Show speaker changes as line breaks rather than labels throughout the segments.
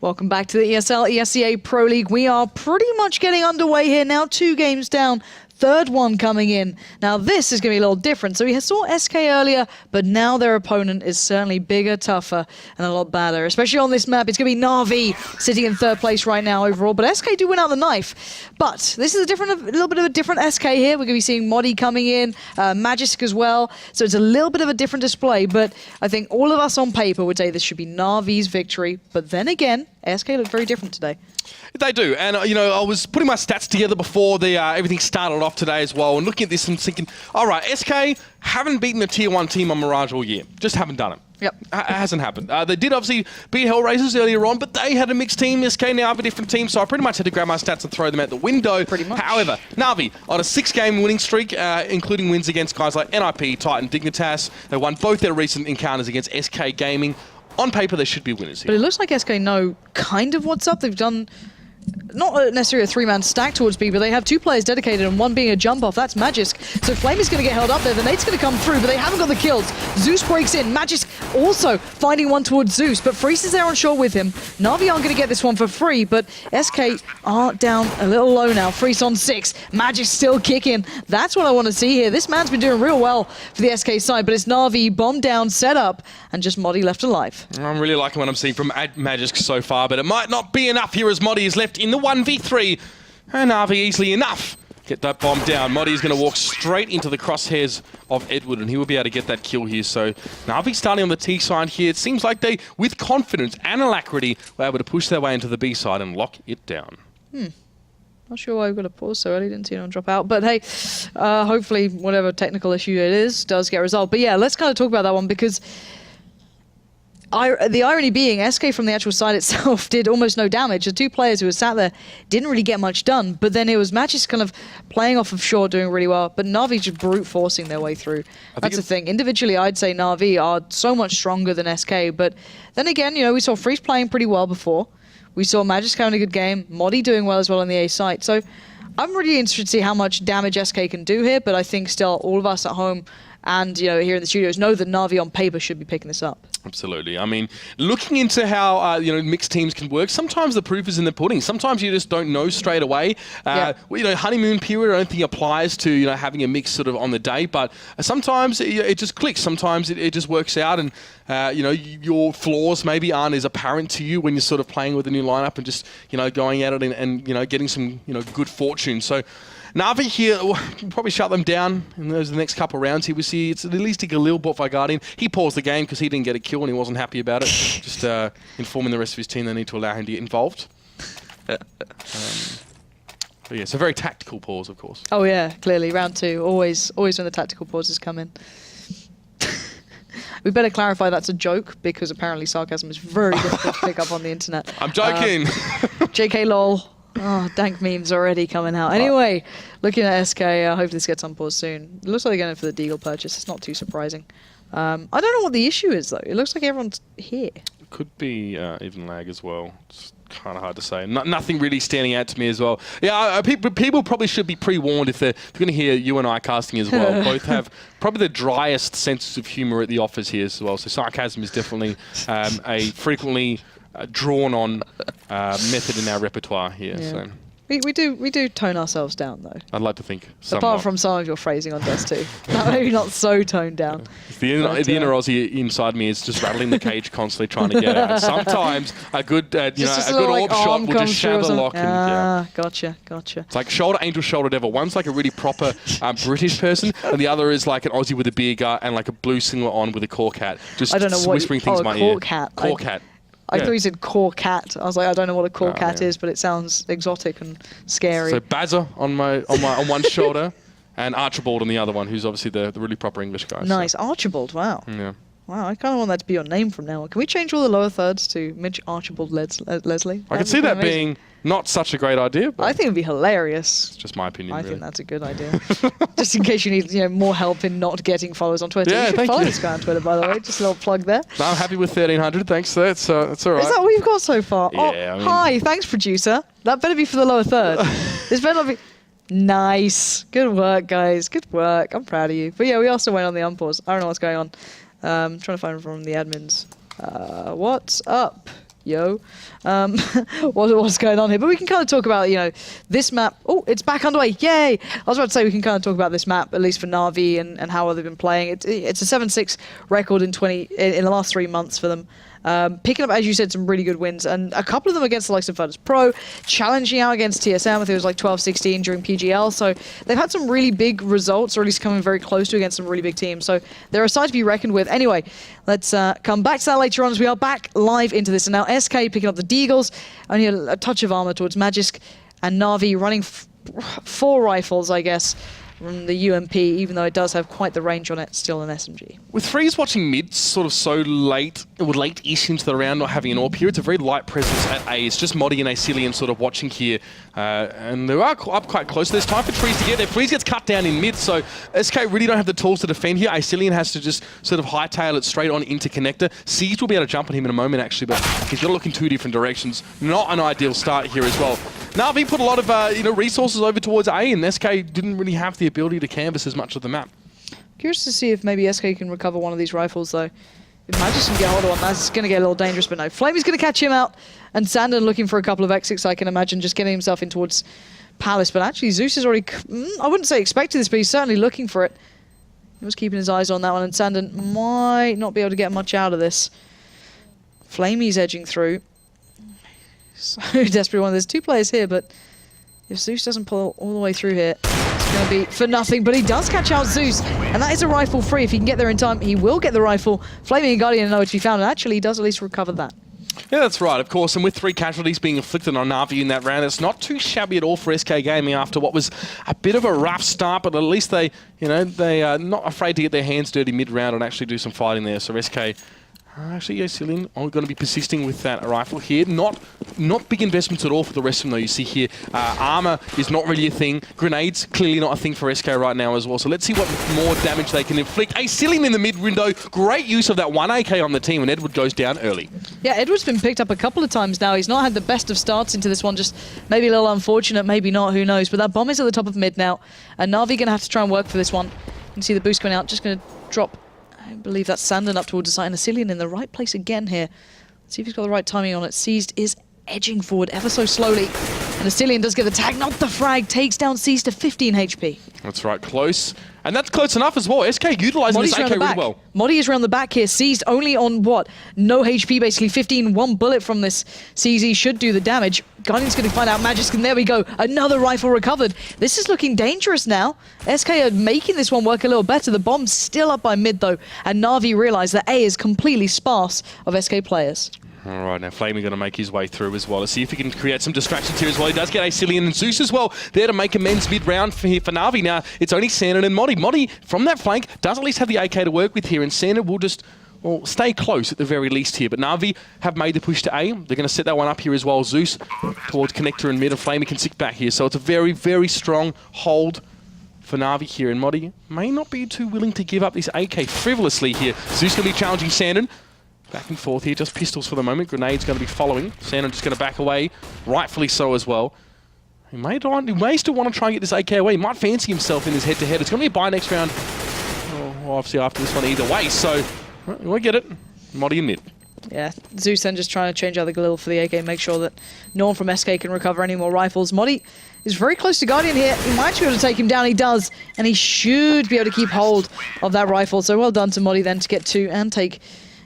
Welcome back to the ESL ESEA Pro League. We are pretty much getting underway here now. 2 games down. Third one coming in. Now this is going to be a little different. So we saw SK earlier, but now their opponent is certainly bigger, tougher, and a lot badder. Especially on this map, it's going to be NaVi sitting in 3rd place right now overall. But SK do win out the knife. But this is a little bit of a different SK here. We're going to be seeing Modi coming in, Magisk as well. So it's a little bit of a different display. But I think all of us on paper would say this should be NaVi's victory. But then again, SK look very different today.
They do, and you know, I was putting my stats together before the everything started off today as well, and looking at this and thinking, all right, SK haven't beaten a Tier 1 team on Mirage all year. Just haven't done it.
Yep.
It hasn't happened. They did obviously beat Hellraisers earlier on, but they had a mixed team. SK now have a different team, so I pretty much had to grab my stats and throw them out the window.
Pretty much.
However, NaVi on a 6-game winning streak, including wins against guys like NIP, Titan, Dignitas. They won both their recent encounters against SK Gaming. On paper, they should be winners here.
But it looks like SK know kind of what's up. They've done not necessarily a 3-man stack towards B, but they have 2 players dedicated, and one being a jump off. That's Magisk. So Flame is going to get held up there. The nade's going to come through, but they haven't got the kills. Zeus breaks in. Magisk also finding one towards Zeus, but Freeze is there on shore with him. NaVi aren't going to get this one for free, but SK are down a little low now. Freeze on 6. Magisk still kicking. That's what I want to see here. This man's been doing real well for the SK side, but it's NaVi bomb down, set up, and just Modi left alive.
I'm really liking what I'm seeing from Magisk so far, but it might not be enough here as Modi is left in the 1v3, and NaVi easily enough get that bomb down. Modi is going to walk straight into the crosshairs of Edward, and he will be able to get that kill here. So NaVi starting on the T side here. It seems like they, with confidence and alacrity, were able to push their way into the B side and lock it down.
Not sure why we've got a pause so early, didn't see anyone drop out. But hey, hopefully whatever technical issue it is does get resolved. But yeah, let's kind of talk about that one, because the irony being, SK from the actual side itself did almost no damage. The 2 players who were sat there didn't really get much done, but then it was Magisk kind of playing off of shore, doing really well, but NaVi just brute forcing their way through. That's the thing. Individually, I'd say NaVi are so much stronger than SK, but then again, you know, we saw Freeze playing pretty well before. We saw Magisk having a good game, Modi doing well as well on the A site. So I'm really interested to see how much damage SK can do here, but I think still all of us at home and, you know, here in the studios know that NaVi on paper should be picking this up.
Absolutely. I mean, looking into how you know, mixed teams can work, sometimes the proof is in the pudding. Sometimes you just don't know straight away. Well, you know, honeymoon period I don't think applies to, you know, having a mix sort of on the day, but sometimes it just clicks. Sometimes it just works out, and you know, your flaws maybe aren't as apparent to you when you're sort of playing with a new lineup and just, you know, going at it and you know, getting some, you know, good fortune. So NaVi here will probably shut them down in the next couple of rounds here. We see it's at least Galil bought Guardian. He paused the game because he didn't get a kill and he wasn't happy about it. Just informing the rest of his team they need to allow him to get involved. But yeah, it's a very tactical pause, of course.
Oh yeah, clearly. Round 2, always when the tactical pauses come in. We better clarify that's a joke, because apparently sarcasm is very difficult to pick up on the internet.
I'm joking.
JK lol. Oh, dank memes already coming out. Anyway, looking at SK, hopefully this gets on pause soon. It looks like they're going for the Deagle purchase. It's not too surprising. I don't know what the issue is, though. It looks like everyone's here.
It could be even lag as well. It's kind of hard to say. Nothing really standing out to me as well. Yeah, people probably should be pre-warned if they're going to hear you and I casting as well. Both have probably the driest senses of humour at the office here as well. So sarcasm is definitely a frequently drawn on method in our repertoire here. Yeah. So
we do tone ourselves down, though.
I'd like to think somewhat.
Apart from some of your phrasing on Dust 2. Maybe not so toned down.
The inner Aussie inside me is just rattling the cage constantly trying to get out. Sometimes a good you know, a good orb shot will just shatter the lock.
Gotcha.
It's like shoulder angel, shoulder devil. One's like a really proper British person, and the other is like an Aussie with a beer gut and like a blue singlet on with a cork hat. Just whispering things in my ear.
Cork hat.
Cork hat.
I thought you said core cat. I was like, I don't know what a core cat is, but it sounds exotic and scary.
So Bazza on one shoulder, and Archibald on the other one, who's obviously the really proper English guy.
Nice, so. Archibald. Wow.
Yeah.
Wow, I kind of want that to be your name from now on. Can we change all the lower thirds to Midge Archibald Leslie?
I could see that being not such a great idea. But
I think it'd be hilarious.
It's just my opinion.
I think that's a good idea. Just in case you need, you know, more help in not getting followers on Twitter.
Yeah,
you should follow this guy on Twitter, by the way. Just a little plug there.
No, I'm happy with 1,300. Thanks. That's all right.
Is that what you've got so far?
Yeah,
I mean, hi, thanks, producer. That better be for the lower third. This better not be. Nice. Good work, guys. Good work. I'm proud of you. But yeah, we also went on the unpause. I don't know what's going on. Trying to find from the admins. What's up? yo, what's going on here? But we can kind of talk about, this map. Oh, it's back underway. Yay! I was about to say we can kind of talk about this map, at least for NaVi and how well they've been playing. It's a 7-6 record in the last 3 months for them. Picking up, as you said, some really good wins, and a couple of them against the likes of Virtus Pro, challenging out against TSM. I think it was like 12-16 during PGL. So they've had some really big results, or at least coming very close to against some really big teams. So they're a side to be reckoned with. Anyway, let's come back to that later on as we are back live into this. And now SK picking up the Deagles, only a touch of armor towards Magisk, and NaVi running 4 rifles, I guess, from the UMP, even though it does have quite the range on it, still an SMG.
With Freeze watching mid sort of so late, or late-ish into the round, not having an AWP here, it's a very light presence at A. It's just Modi and Acelian sort of watching here, and they are up quite close. There's time for Freeze to get there. Freeze gets cut down in mid, so SK really don't have the tools to defend here. Acelian has to just sort of hightail it straight on into Connector. Siege will be able to jump on him in a moment, actually, but he's got to look in 2 different directions. Not an ideal start here as well. NaVi put a lot of resources over towards A, and SK didn't really have the ability to canvas as much of the map.
Curious to see if maybe SK can recover one of these rifles, though. If Magisk can get hold of one, that's going to get a little dangerous, but no. Flamey's going to catch him out, and Sandon looking for a couple of exits, I can imagine, just getting himself in towards Palace. But actually, Zeus is already, I wouldn't say expecting this, but he's certainly looking for it. He was keeping his eyes on that one, and Sandon might not be able to get much out of this. Flamey's edging through. So desperate one. There's 2 players here, but if Zeus doesn't pull all the way through here, it's going to be for nothing. But he does catch out Zeus, and that is a rifle free. If he can get there in time, he will get the rifle. Flamey and Guardian are nowhere to be found, and actually he does at least recover that.
Yeah, that's right, of course. And with 3 casualties being inflicted on NaVi in that round, it's not too shabby at all for SK Gaming after what was a bit of a rough start, but at least they are not afraid to get their hands dirty mid-round and actually do some fighting there. So SK... actually, Acelian are going to be persisting with that rifle here. Not big investments at all for the rest of them, though. You see here, armor is not really a thing. Grenades, clearly not a thing for SK right now as well. So let's see what more damage they can inflict. Acelian in the mid window. Great use of that 1 AK on the team, and Edward goes down early. Yeah,
Edward's been picked up a couple of times now. He's not had the best of starts into this one. Just maybe a little unfortunate, maybe not, who knows. But that bomb is at the top of mid now, and NaVi going to have to try and work for this one. You can see the boost coming out. Just going to drop, I believe that's Sandon up towards the side, and Acelian in the right place again here. Let's see if he's got the right timing on it. Seized is edging forward ever so slowly, and Acelian does get the tag, not the frag, takes down Seized to 15 HP.
That's right, close. And that's close enough as well. SK utilising this AK really well.
Modi is around the back here. Seized only on what? No HP, basically 15. 1 bullet from this CZ should do the damage. Guardian's going to find out Magisk, and there we go. Another rifle recovered. This is looking dangerous now. SK are making this one work a little better. The bomb's still up by mid, though, and NaVi realise that A is completely sparse of SK players.
All right, now Flamey going to make his way through as well. Let's see if he can create some distractions here as well. He does get Acelian and Zeus as well there to make amends mid-round for NaVi. Now, it's only Sandon and Modi. Modi, from that flank, does at least have the AK to work with here, and Sandon will just, well, stay close at the very least here. But NaVi have made the push to A. They're going to set that one up here as well. Zeus towards Connector and mid, and Flamey can sit back here. So it's a very, very strong hold for NaVi here, and Modi may not be too willing to give up this AK frivolously here. Zeus going to be challenging Sandon. Back and forth here, just pistols for the moment. Grenade's going to be following. Sandon just going to back away, rightfully so as well. He may still want to try and get this AK away. He might fancy himself in this head-to-head. It's going to be a buy next round, obviously after this one either way. So, we'll get it. Modi in mid.
Yeah, Zeus then just trying to change out the Galil for the AK, make sure that no one from SK can recover any more rifles. Modi is very close to Guardian here. He might be able to take him down. He does, and he should be able to keep hold of that rifle. So well done to Modi then to get 2 and take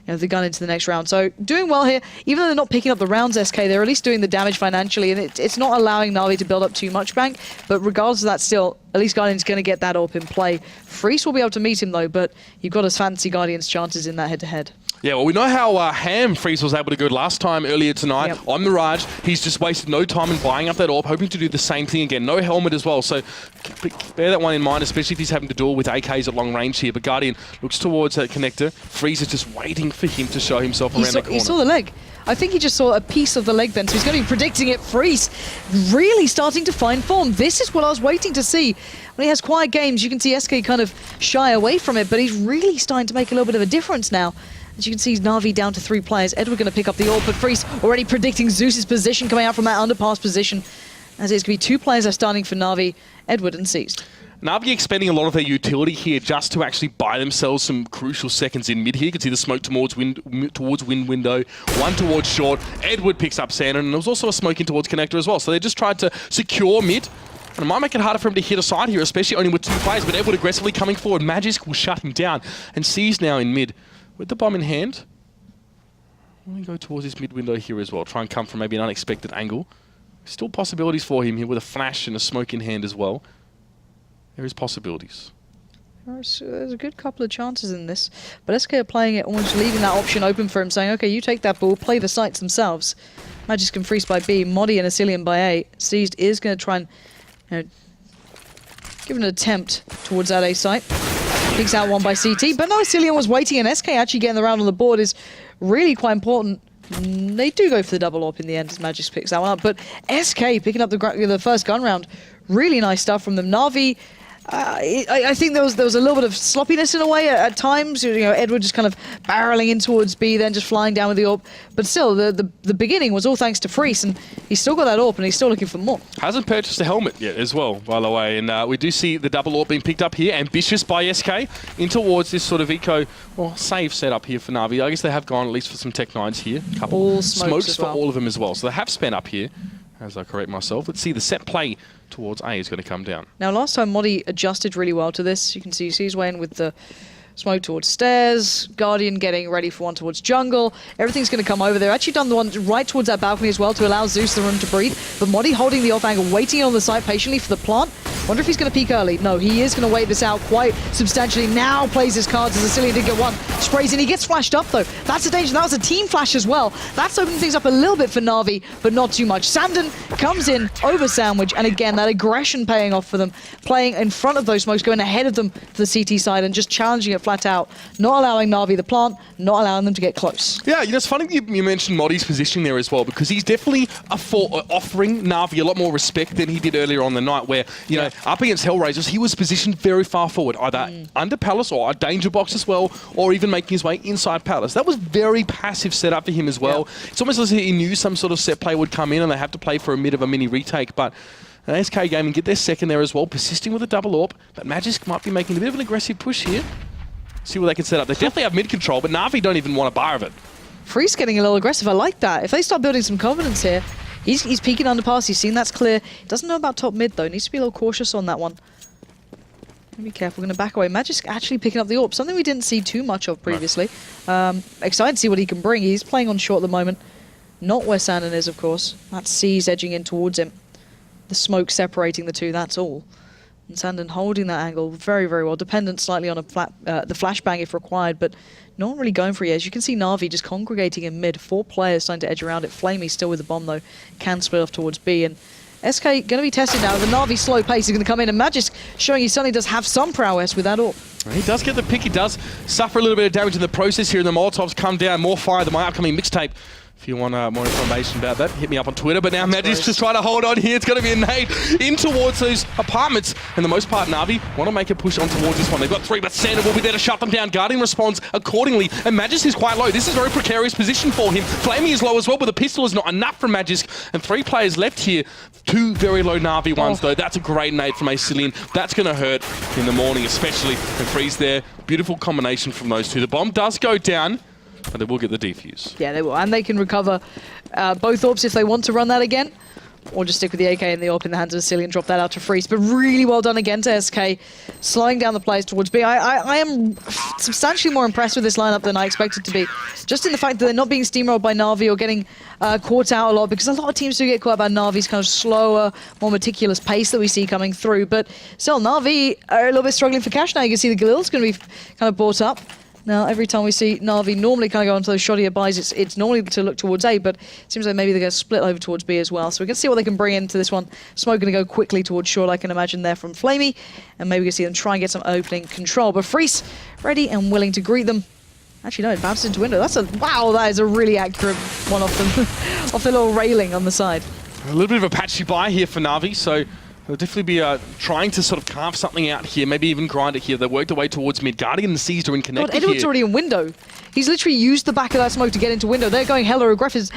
the gun into the next round. So doing well here. Even though they're not picking up the rounds, SK, they're at least doing the damage financially, and it's not allowing NaVi to build up too much bank. But regardless of that, still, at least Guardian's going to get that AWP in play. Freeze will be able to meet him, though, but you've got to fancy Guardian's chances in that head-to-head.
Yeah, well, we know how ham Freeze was able to go last time earlier tonight on Mirage. He's just wasted no time in buying up that AWP, hoping to do the same thing again. No helmet as well, so bear that one in mind, especially if he's having to duel with AKs at long range here. But Guardian looks towards that Connector. Freeze is just waiting for him to show himself around the corner.
He saw the leg. I think he just saw a piece of the leg then, so he's going to be predicting it. Freeze really starting to find form. This is what I was waiting to see. When he has quiet games, you can see SK kind of shy away from it, but he's really starting to make a little bit of a difference now. As you can see, NaVi down to 3 players. Edward going to pick up the AWP, but Freeze already predicting Zeus's position coming out from that underpass position. As it's going to be 2 players are starting for NaVi, Edward and Seized.
NaVi expending a lot of their utility here just to actually buy themselves some crucial seconds in mid here. You can see the smoke towards wind window, one towards short. Edward picks up Sandon, and there was also a smoke in towards connector as well. So they just tried to secure mid. And it might make it harder for him to hit a side here, especially only with 2 players. But Edward aggressively coming forward. Magisk will shut him down. And C's now in mid with the bomb in hand. Let me go towards his mid window here as well. Try and come from maybe an unexpected angle. Still possibilities for him here with a flash and a smoke in hand as well. There is possibilities.
There's a good couple of chances in this. But SK are playing it, almost leaving that option open for him, saying, okay, you take that ball, play the sites themselves. Magisk can freeze by B, Modi and Asilian by A. Seized is going to try and give an attempt towards that A site. Peeks out one by CT, but no, Asilian was waiting, and SK actually getting the round on the board is really quite important. They do go for the double AWP in the end as Magisk picks that one up, but SK picking up the first gun round. Really nice stuff from them. NaVi, I think there was a little bit of sloppiness in a way at times. You know, Edward just kind of barreling in towards B, then just flying down with the AWP. But still, the beginning was all thanks to Freeze, and he's still got that AWP, and he's still looking for more.
Hasn't purchased a helmet yet as well, by the way. And we do see the double AWP being picked up here. Ambitious by SK in towards this sort of eco, well, save setup here for NaVi. I guess they have gone at least for some Tech 9s here. Couple
all smokes
for all of them as well. So they have spent up here, as I correct myself. Let's see, the set play towards A is going to come down.
Now, last time Modi adjusted really well to this. You can see he's way in with the smoke towards stairs, Guardian getting ready for one towards jungle. Everything's going to come over there. Actually done the one right towards that balcony as well to allow Zeus the room to breathe. But Modi holding the off angle, waiting on the side patiently for the plant. Wonder if he's going to peek early. No, he is going to wait this out quite substantially. Now plays his cards as Asilian did get one. Sprays in. He gets flashed up though. That's a danger. That was a team flash as well. That's opening things up a little bit for NaVi, but not too much. Sandon comes in over Sandwich, and again, that aggression paying off for them. Playing in front of those smokes, going ahead of them to the CT side and just challenging it flat out. Not allowing NaVi the plant, not allowing them to get close.
Yeah, you know, it's funny you mentioned Modi's positioning there as well, because he's definitely offering NaVi a lot more respect than he did earlier on the night, where, you know, up against Hellraisers, he was positioned very far forward, either under Palace or a danger box as well, or even making his way inside Palace. That was very passive setup for him as well. Yeah. It's almost as if he knew some sort of set play would come in and they have to play for a bit of a mini retake, but SK Gaming get their second there as well, persisting with a double AWP, but Magisk might be making a bit of an aggressive push here. See what they can set up. They definitely have mid control, but NaVi don't even want a bar of it.
Freeze getting a little aggressive. I like that. If they start building some confidence here, he's peeking underpass. He's seen that's clear. Doesn't know about top mid though. Needs to be a little cautious on that one. Be careful. We're going to back away. Magisk actually picking up the AWP, something we didn't see too much of previously. No. Excited to see what he can bring. He's playing on short at the moment. Not where Sandon is, of course. That's C's edging in towards him. The smoke separating the two, that's all. And Sandon holding that angle very, very well. Dependent slightly on the flashbang if required, but no one really going for it. As you can see, NaVi just congregating in mid. 4 players starting to edge around it. Flamey still with the bomb, though. Can split off towards B. And SK going to be tested now. The NaVi slow pace is going to come in, and Magisk showing he suddenly does have some prowess with that AWP.
He does get the pick. He does suffer a little bit of damage in the process here, and the Molotovs come down. More fire than my upcoming mixtape. If you want more information about that, hit me up on Twitter. But now Magisk just trying to hold on here. It's going to be a nade in towards those apartments. And the most part, NaVi want to make a push on towards this one. They've got 3, but Sandon will be there to shut them down. Guardian responds accordingly. And Magisk is quite low. This is a very precarious position for him. Flamey is low as well, but the pistol is not enough from Magisk. And 3 players left here. 2 very low NaVi ones, though. That's a great nade from Asilian. That's going to hurt in the morning, especially. And Freeze there. Beautiful combination from those 2. The bomb does go down, but they will get the defuse.
Yeah, they will. And they can recover both AWPs if they want to run that again, or just stick with the AK and the AWP in the hands of Asilian, drop that out to Freeze. But really well done again to SK, slowing down the players towards B. I am substantially more impressed with this lineup than I expected to be. Just in the fact that they're not being steamrolled by NaVi or getting caught out a lot, because a lot of teams do get caught by NaVi's kind of slower, more meticulous pace that we see coming through. But still, NaVi are a little bit struggling for cash now. You can see the Galil's going to be kind of brought up. Now, every time we see NaVi normally kind of go onto those shoddier buys, it's normally to look towards A, but it seems like maybe they're going to split over towards B as well. So we can see what they can bring into this one. Smoke going to go quickly towards short, I can imagine there from Flamey, and maybe we can see them try and get some opening control. But Freeze, ready and willing to greet them. Actually, no, it bounces into window. Wow, that is a really accurate one off the little railing on the side.
A little bit of a patchy buy here for NaVi, so They'll definitely be trying to sort of carve something out here, maybe even grind it here. They worked their way towards mid. Guardian and Caesar in connected
God, Edward's
here.
already in window. He's literally used the back of that smoke to get into window. They're going hella aggressive.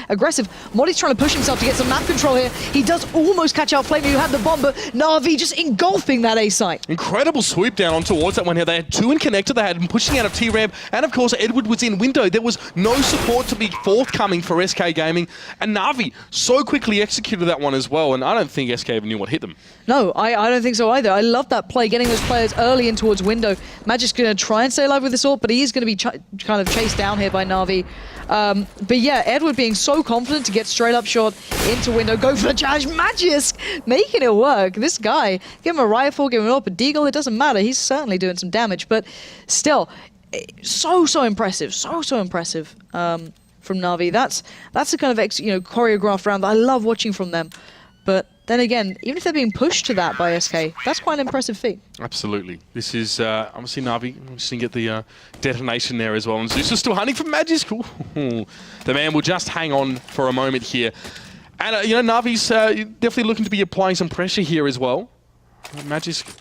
Modi's trying to push himself to get some map control here. He does almost catch out Flamey, who had the bomb, but NaVi just engulfing that A site.
Incredible swoop down on towards that one here. They had two in connector. They had him pushing out of T-Ramp. And of course, Edward was in window. There was no support to be forthcoming for SK Gaming. And NaVi so quickly executed that one as well. And I don't think SK even knew what hit them.
No, I don't think so either. I love that play, getting those players early in towards window. Magic's going to try and stay alive with this ult, but he is going to be kind of chased down here by NaVi. But yeah, Edward being so confident to get straight up shot into window, go for the charge. Magisk making it work. This guy, give him a rifle, give him an AWP, a deagle, it doesn't matter. He's certainly doing some damage, but still, so impressive. So impressive from NaVi. That's the kind of choreographed round that I love watching from them. But then again, even if they're being pushed to that by SK, that's quite an impressive feat. Absolutely.
This is obviously NaVi. I'm just going to get the detonation there as well. And Zeus is still hunting for Magisk. The man will just hang on for a moment here. And, NaVi's definitely looking to be applying some pressure here as well. Magisk,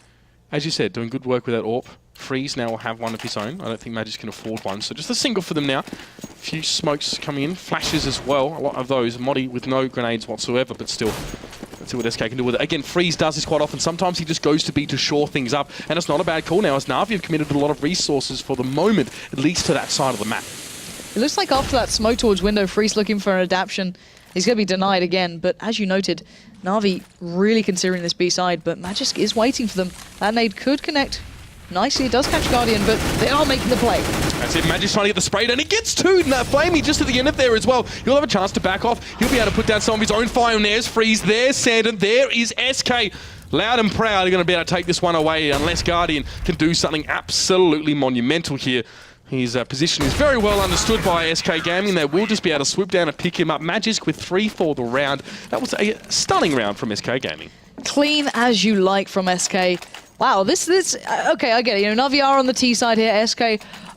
as you said, doing good work with that AWP. Freeze now will have one of his own. I don't think Magisk can afford one. So just a single for them now. A few smokes coming in. Flashes as well. A lot of those. Modi with no grenades whatsoever, but still. Let's see what SK can do with it. Again, Freeze does this quite often. Sometimes he just goes to B to shore things up. And it's not a bad call now, as NaVi have committed a lot of resources for the moment, at least to that side of the map.
It looks like after that smoke towards window, Freeze looking for an adaptation. He's going to be denied again, but as you noted, NaVi really considering this B side, but Magisk is waiting for them. That nade could connect nicely. It does catch Guardian, but they are making the play.
That's it. Magisk's trying to get the spray down. He gets two. Flamey just at the end of there as well. He'll have a chance to back off. He'll be able to put down some of his own fire. And there's Freeze. There's Sandon. There is SK. Loud and proud are going to be able to take this one away unless Guardian can do something absolutely monumental here. His position is very well understood by SK Gaming. They will just be able to swoop down and pick him up. Magisk with 3 for the round. That was a stunning round from SK Gaming.
Clean as you like from SK. Wow, this okay, I get it. NaVi are on the T side here, SK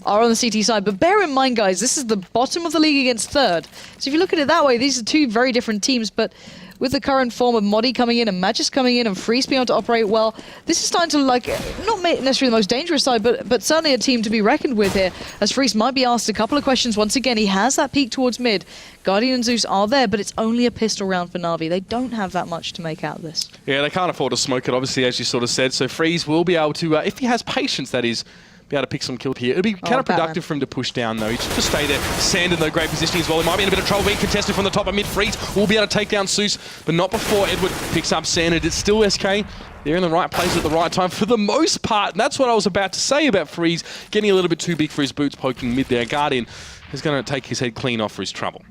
are on the CT side, but bear in mind, guys, this is the bottom of the league against third. So if you look at it that way, these are two very different teams, but with the current form of Modi coming in and Magisk coming in and Freeze being able to operate well, this is starting to look like, not necessarily the most dangerous side, but certainly a team to be reckoned with here, as Freeze might be asked a couple of questions. Once again, he has that peek towards mid. Guardian and Zeus are there, but it's only a pistol round for NaVi. They don't have that much to make out of this.
Yeah, they can't afford to smoke it, obviously, as you sort of said, so Freeze will be able to, if he has patience, that is, be able to pick some kill here. It'll be counterproductive for him to push down, though. He should just stay there. Sand in the great positioning as well. He might be in a bit of trouble being contested from the top of mid. Freeze will be able to take down Zeus, but not before Edward picks up Sand. It's still SK. They're in the right place at the right time for the most part. And that's what I was about to say about Freeze. Getting a little bit too big for his boots, poking mid there. Guardian is going to take his head clean off for his trouble.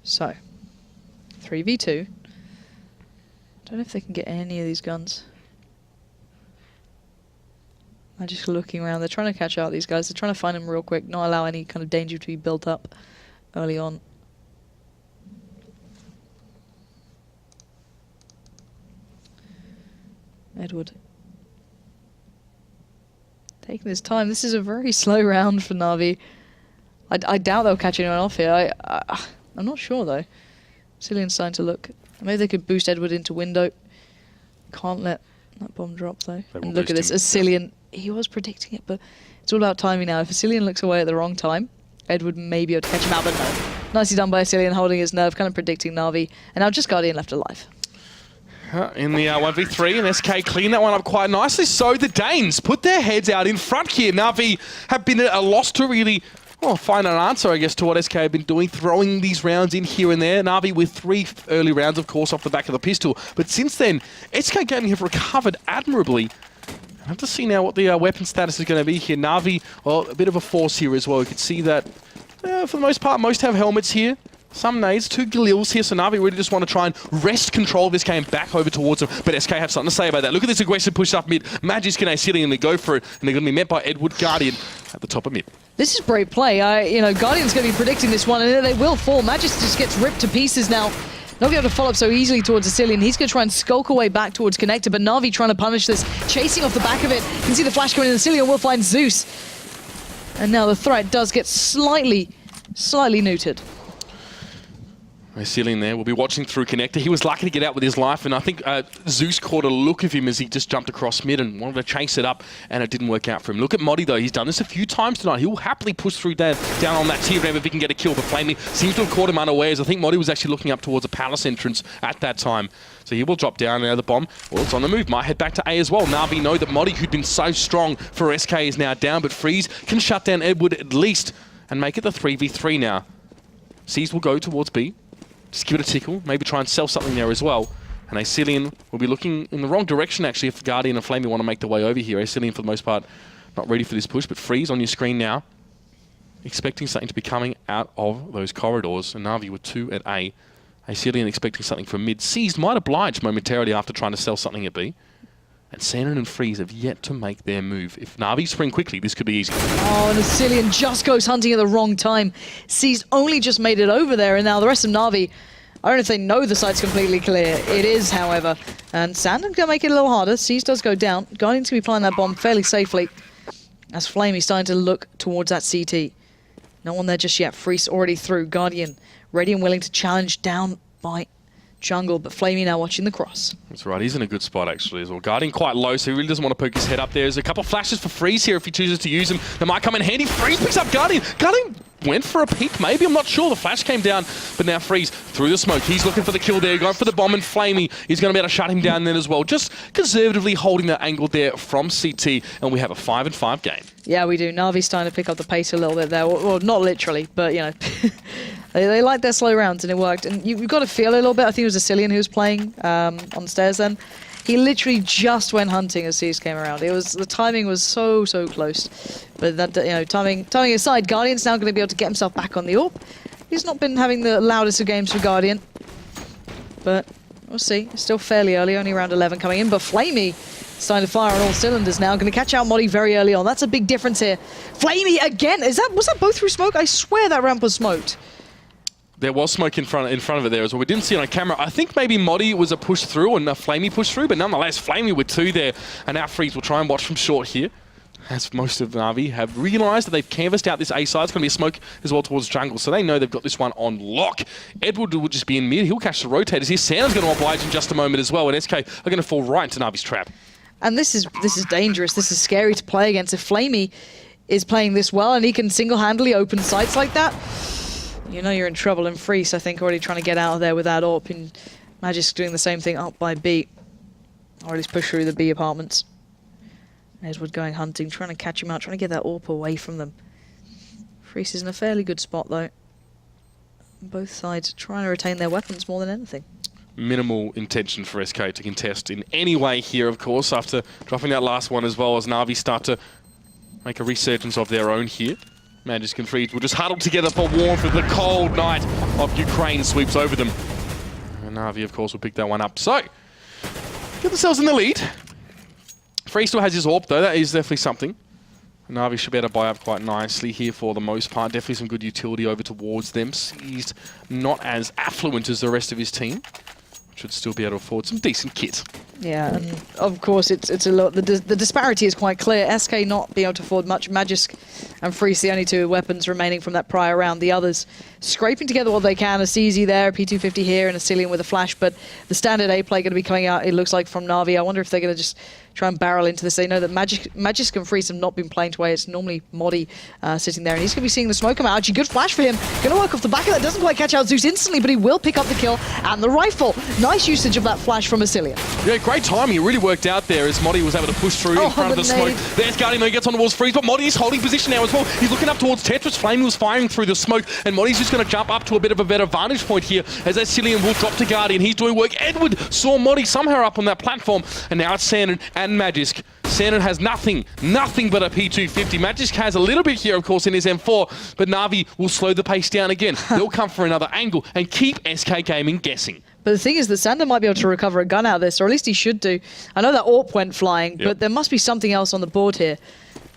So, 3v2. Don't know if they can get any of these guns. I'm just looking around. They're trying to catch out these guys. They're trying to find them real quick, not allow any kind of danger to be built up early on. Edward. Taking his time. This is a very slow round for NaVi. I doubt they'll catch anyone off here. I'm not sure, though. Cillian's starting to look. Maybe they could boost Edward into window. Can't let that bomb drop, though. And look at this. As Cillian, he was predicting it, but it's all about timing now. If Cillian looks away at the wrong time, Edward may be able to catch him out, but no. Nicely done by Cillian, holding his nerve, kind of predicting NaVi. And now just Guardian left alive.
In the 1v3, and SK clean that one up quite nicely. So the Danes put their heads out in front here. NaVi have been at a loss to really find an answer, I guess, to what SK have been doing, throwing these rounds in here and there. NaVi with 3 early rounds, of course, off the back of the pistol. But since then, SK Gaming have recovered admirably. I have to see now what the weapon status is going to be here. NaVi, well, a bit of a force here as well. You can see that, for the most part, most have helmets here. Some nades, 2 Galils here, so NaVi really just want to try and wrest control of this game back over towards them. But SK have something to say about that. Look at this aggressive push up mid. Magisk and Cillian, and they go for it, and they're going to be met by Edward Guardian at the top of mid.
This is great play. Guardian's going to be predicting this one, and they will fall. Magisk just gets ripped to pieces now. Not be able to follow up so easily towards Cillian. He's going to try and skulk away back towards Connector, but NaVi trying to punish this, chasing off the back of it. You can see the flash coming in, and Cillian will find Zeus. And now the threat does get slightly neutered.
Ceiling there. We'll be watching through connector. He was lucky to get out with his life, and I think Zeus caught a look of him as he just jumped across mid and wanted to chase it up, and it didn't work out for him. Look at Modi though. He's done this a few times tonight. He will happily push through down on that tier ramp if he can get a kill, but Flamey seems to have caught him unawares. I think Modi was actually looking up towards a palace entrance at that time. So he will drop down now. The bomb, well, it's on the move. Might head back to A as well. NaVi know that Modi, who'd been so strong for SK, is now down, but Freeze can shut down Edward at least and make it the 3v3 now. C's will go towards B. Just give it a tickle, maybe try and sell something there as well. And Acelian will be looking in the wrong direction, actually, if Guardian and Flamey want to make their way over here. Acelian, for the most part, not ready for this push, but Freeze on your screen now. Expecting something to be coming out of those corridors. And NaVi with 2 at A. Acelian expecting something from mid. Seized might oblige momentarily after trying to sell something at B. And Sandon and Freeze have yet to make their move. If NaVi spring quickly, this could be easy.
Oh, and Acelian just goes hunting at the wrong time. Seized only just made it over there, and now the rest of NaVi, I don't know if they know the site's completely clear. It is, however. And Sandon's going to make it a little harder. Seized does go down. Guardian's going to be applying that bomb fairly safely. As Flamey's starting to look towards that CT. No one there just yet. Freeze already through. Guardian ready and willing to challenge down by jungle, but Flamey now watching the cross.
That's right, he's in a good spot actually as well. Guardian quite low, so he really doesn't want to poke his head up there. There's a couple of flashes for Freeze here if he chooses to use them. They might come in handy. Freeze picks up Guardian. Guardian went for a peek, maybe, I'm not sure. The flash came down, but now Freeze through the smoke. He's looking for the kill there, going for the bomb, and Flamey is going to be able to shut him down then as well. Just conservatively holding that angle there from CT, and we have a 5-5 game. Yeah, we do. NaVi's starting to pick up the pace a little bit there. Well, not literally, but, you know, they like their slow rounds, and it worked. And you've got to feel a little bit. I think it was Acelian who was playing on the stairs then. He literally just went hunting as C's came around. It was, the timing was so close. But that, you know, timing aside, Guardian's now going to be able to get himself back on the AWP. He's not been having the loudest of games for Guardian, but we'll see. It's still fairly early, only round 11 coming in. But Flamey starting to fire on all cylinders now. Going to catch out Modi very early on. That's a big difference here. Flamey again. Was that both through smoke? I swear that ramp was smoked. There was smoke in front of it there as well. We didn't see it on camera. I think maybe Modi was a push through and a Flamey push through, but nonetheless, Flamey with 2 there. And now Freeze will try and watch from short here, as most of NaVi have realised that they've canvassed out this A side. It's going to be a smoke as well towards jungle, so they know they've got this one on lock. Edward will just be in mid. He'll catch the rotators here. Santa's going to oblige in just a moment as well, and SK are going to fall right into NaVi's trap. And
this is dangerous. This is scary to play against. If Flamey is playing this well and he can single-handedly open sites like that, you know you're in trouble. And Freeze, I think, already trying to get out of there with that AWP. And Magic's doing the same thing up by B. Or at least push through the B apartments. Edward going hunting, trying to catch him out, trying to get that AWP away from them. Freeze is in a fairly good spot, though. Both sides trying to retain their weapons more than anything.
Minimal intention for SK to contest in any way here, of course, after dropping that last one as well, as NaVi start to make a resurgence of their own here. Magisk and Freeze will just huddle together for warmth as the cold night of Ukraine sweeps over them. And NaVi, of course, will pick that one up. So, get themselves in the lead. Freeze still has his AWP, though. That is definitely something. NaVi should be able to buy up quite nicely here for the most part. Definitely some good utility over towards them. He's not as affluent as the rest of his team. Should still be able to afford some decent kit.
Yeah, and of course it's a lot. The disparity is quite clear. SK not being able to afford much. Magisk and Freeze the only 2 weapons remaining from that prior round. The others scraping together what they can. A CZ there, a P250 here, and a Cillian with a flash. But the standard A play going to be coming out, it looks like, from NaVi. I wonder if they're going to just try and barrel into this. They know that Magisk and Freeze have not been playing to way. It's normally Modi sitting there, and he's going to be seeing the smoke come out. Actually, good flash for him. Going to work off the back of that. Doesn't quite catch out Zeus instantly, but he will pick up the kill and the rifle. Nice usage of that flash from Acelian.
Yeah, great timing. It really worked out there as Modi was able to push through in front of the smoke. There's Guardian, though, he gets on towards Freeze, but Modi is holding position now as well. He's looking up towards Tetris. Flame was firing through the smoke, and Modi's just going to jump up to a bit of a better vantage point here as Acelian will drop to Guardian. He's doing work. Edward saw Modi somehow up on that platform, and now it's Sandon and Magisk. Sandon has nothing but a P250. Magisk has a little bit here, of course, in his M4, but NaVi will slow the pace down again. They'll come for another angle and keep SK Gaming guessing.
But the thing is that Sandon might be able to recover a gun out of this, or at least he should do. I know that AWP went flying, but there must be something else on the board here.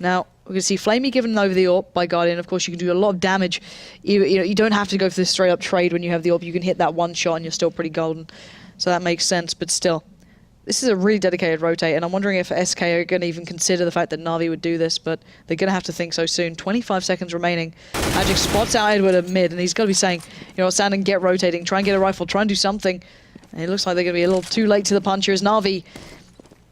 Now, we can see Flamey given over the AWP by Guardian. Of course, you can do a lot of damage. You don't have to go for this straight-up trade when you have the AWP. You can hit that one shot and you're still pretty golden. So that makes sense, but still. This is a really dedicated rotate, and I'm wondering if SK are going to even consider the fact that Na'Vi would do this, but they're going to have to think so soon. 25 seconds remaining. Magic spots out Edward at mid, and he's got to be saying, you know, Sandon, get rotating, try and get a rifle, try and do something. And it looks like they're going to be a little too late to the punch here as Na'Vi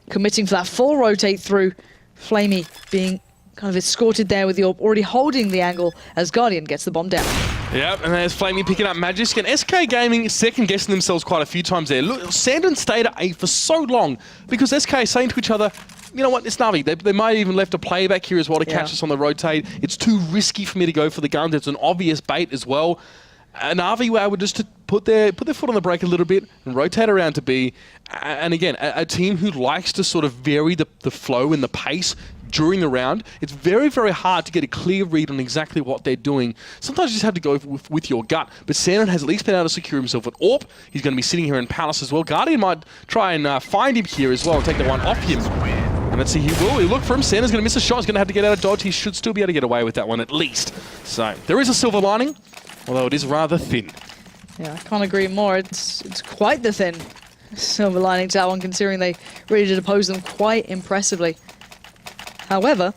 committing for that full rotate through. Flamey being kind of escorted there with the AWP, already holding the angle as Guardian gets the bomb down.
Yep, and there's Flamey picking up Magic, and SK Gaming second-guessing themselves quite a few times there. Look, Sandon stayed at A for so long because SK is saying to each other, you know what, it's Na'Vi. They might have even left a play back here as well to catch us on the rotate. It's too risky for me to go for the guns. It's an obvious bait as well. And Na'Vi were able just to put their foot on the brake a little bit and rotate around to B. And again, a team who likes to sort of vary the flow and the pace during the round. It's very, very hard to get a clear read on exactly what they're doing. Sometimes you just have to go with your gut. But Sandon has at least been able to secure himself an AWP. He's going to be sitting here in Palace as well. Guardian might try and find him here as well and take the one off him. And let's see, he will. He'll look for him. Sandon's going to miss a shot. He's going to have to get out of dodge. He should still be able to get away with that one at least. So there is a silver lining, although it is rather thin.
Yeah, I can't agree more. It's quite the thin silver lining to that one, considering they really did oppose them quite impressively. However,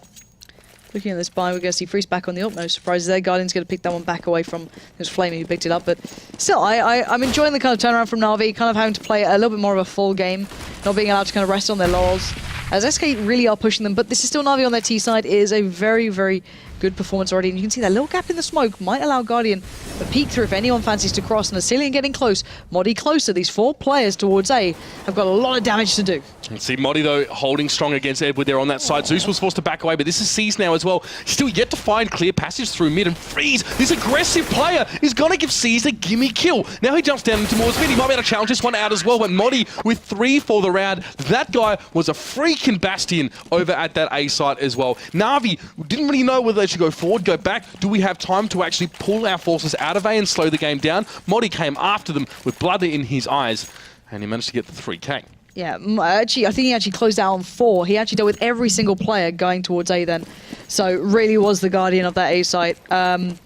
looking at this buy, we're going to see Freeze back on the AWP. No surprises there. Guardian's going to pick that one back away from his Flamey who picked it up. But still, I'm enjoying the kind of turnaround from Na'Vi, kind of having to play a little bit more of a full game, not being allowed to kind of rest on their laurels. As SK really are pushing them, but this is still Na'Vi on their T side. It is a very, very good performance already. And you can see that little gap in the smoke might allow Guardian a peek through if anyone fancies to cross. And Asilian getting close. Modi closer. These 4 players towards A have got a lot of damage to do.
And see Modi, though, holding strong against Edward there on that side. Zeus was forced to back away, but this is C's now as well. Still yet to find clear passage through mid, and Freeze, this aggressive player, is going to give C's a gimme kill. Now he jumps down towards mid. He might be able to challenge this one out as well, but Modi with 3 for the round. That guy was a freaking bastion over at that A site as well. Na'Vi didn't really know whether they should go forward, go back. Do we have time to actually pull our forces out of A and slow the game down? Modi came after them with blood in his eyes, and he managed to get the 3K.
Yeah, actually, I think he actually closed out on 4. He actually dealt with every single player going towards A then. So really was the Guardian of that A site. And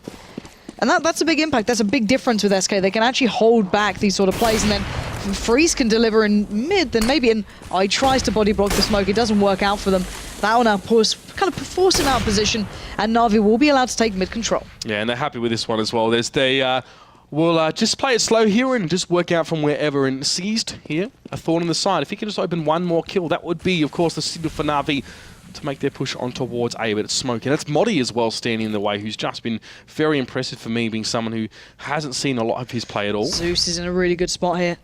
that's a big impact. That's a big difference with SK. They can actually hold back these sort of plays, and then Freeze can deliver in mid, then maybe an I tries to body block the smoke. It doesn't work out for them. That will now kind of force him out of position, and Na'Vi will be allowed to take mid control. Yeah,
and they're happy with this one as well. We'll just play it slow here and just work out from wherever. And Seized here, a thorn in the side. If he can just open one more kill, that would be, of course, the signal for Na'Vi to make their push on towards A, but it's smoke. And that's Modi as well standing in the way, who's just been very impressive for me, being someone who hasn't seen a lot of his play at all.
Zeus is in a really good spot here.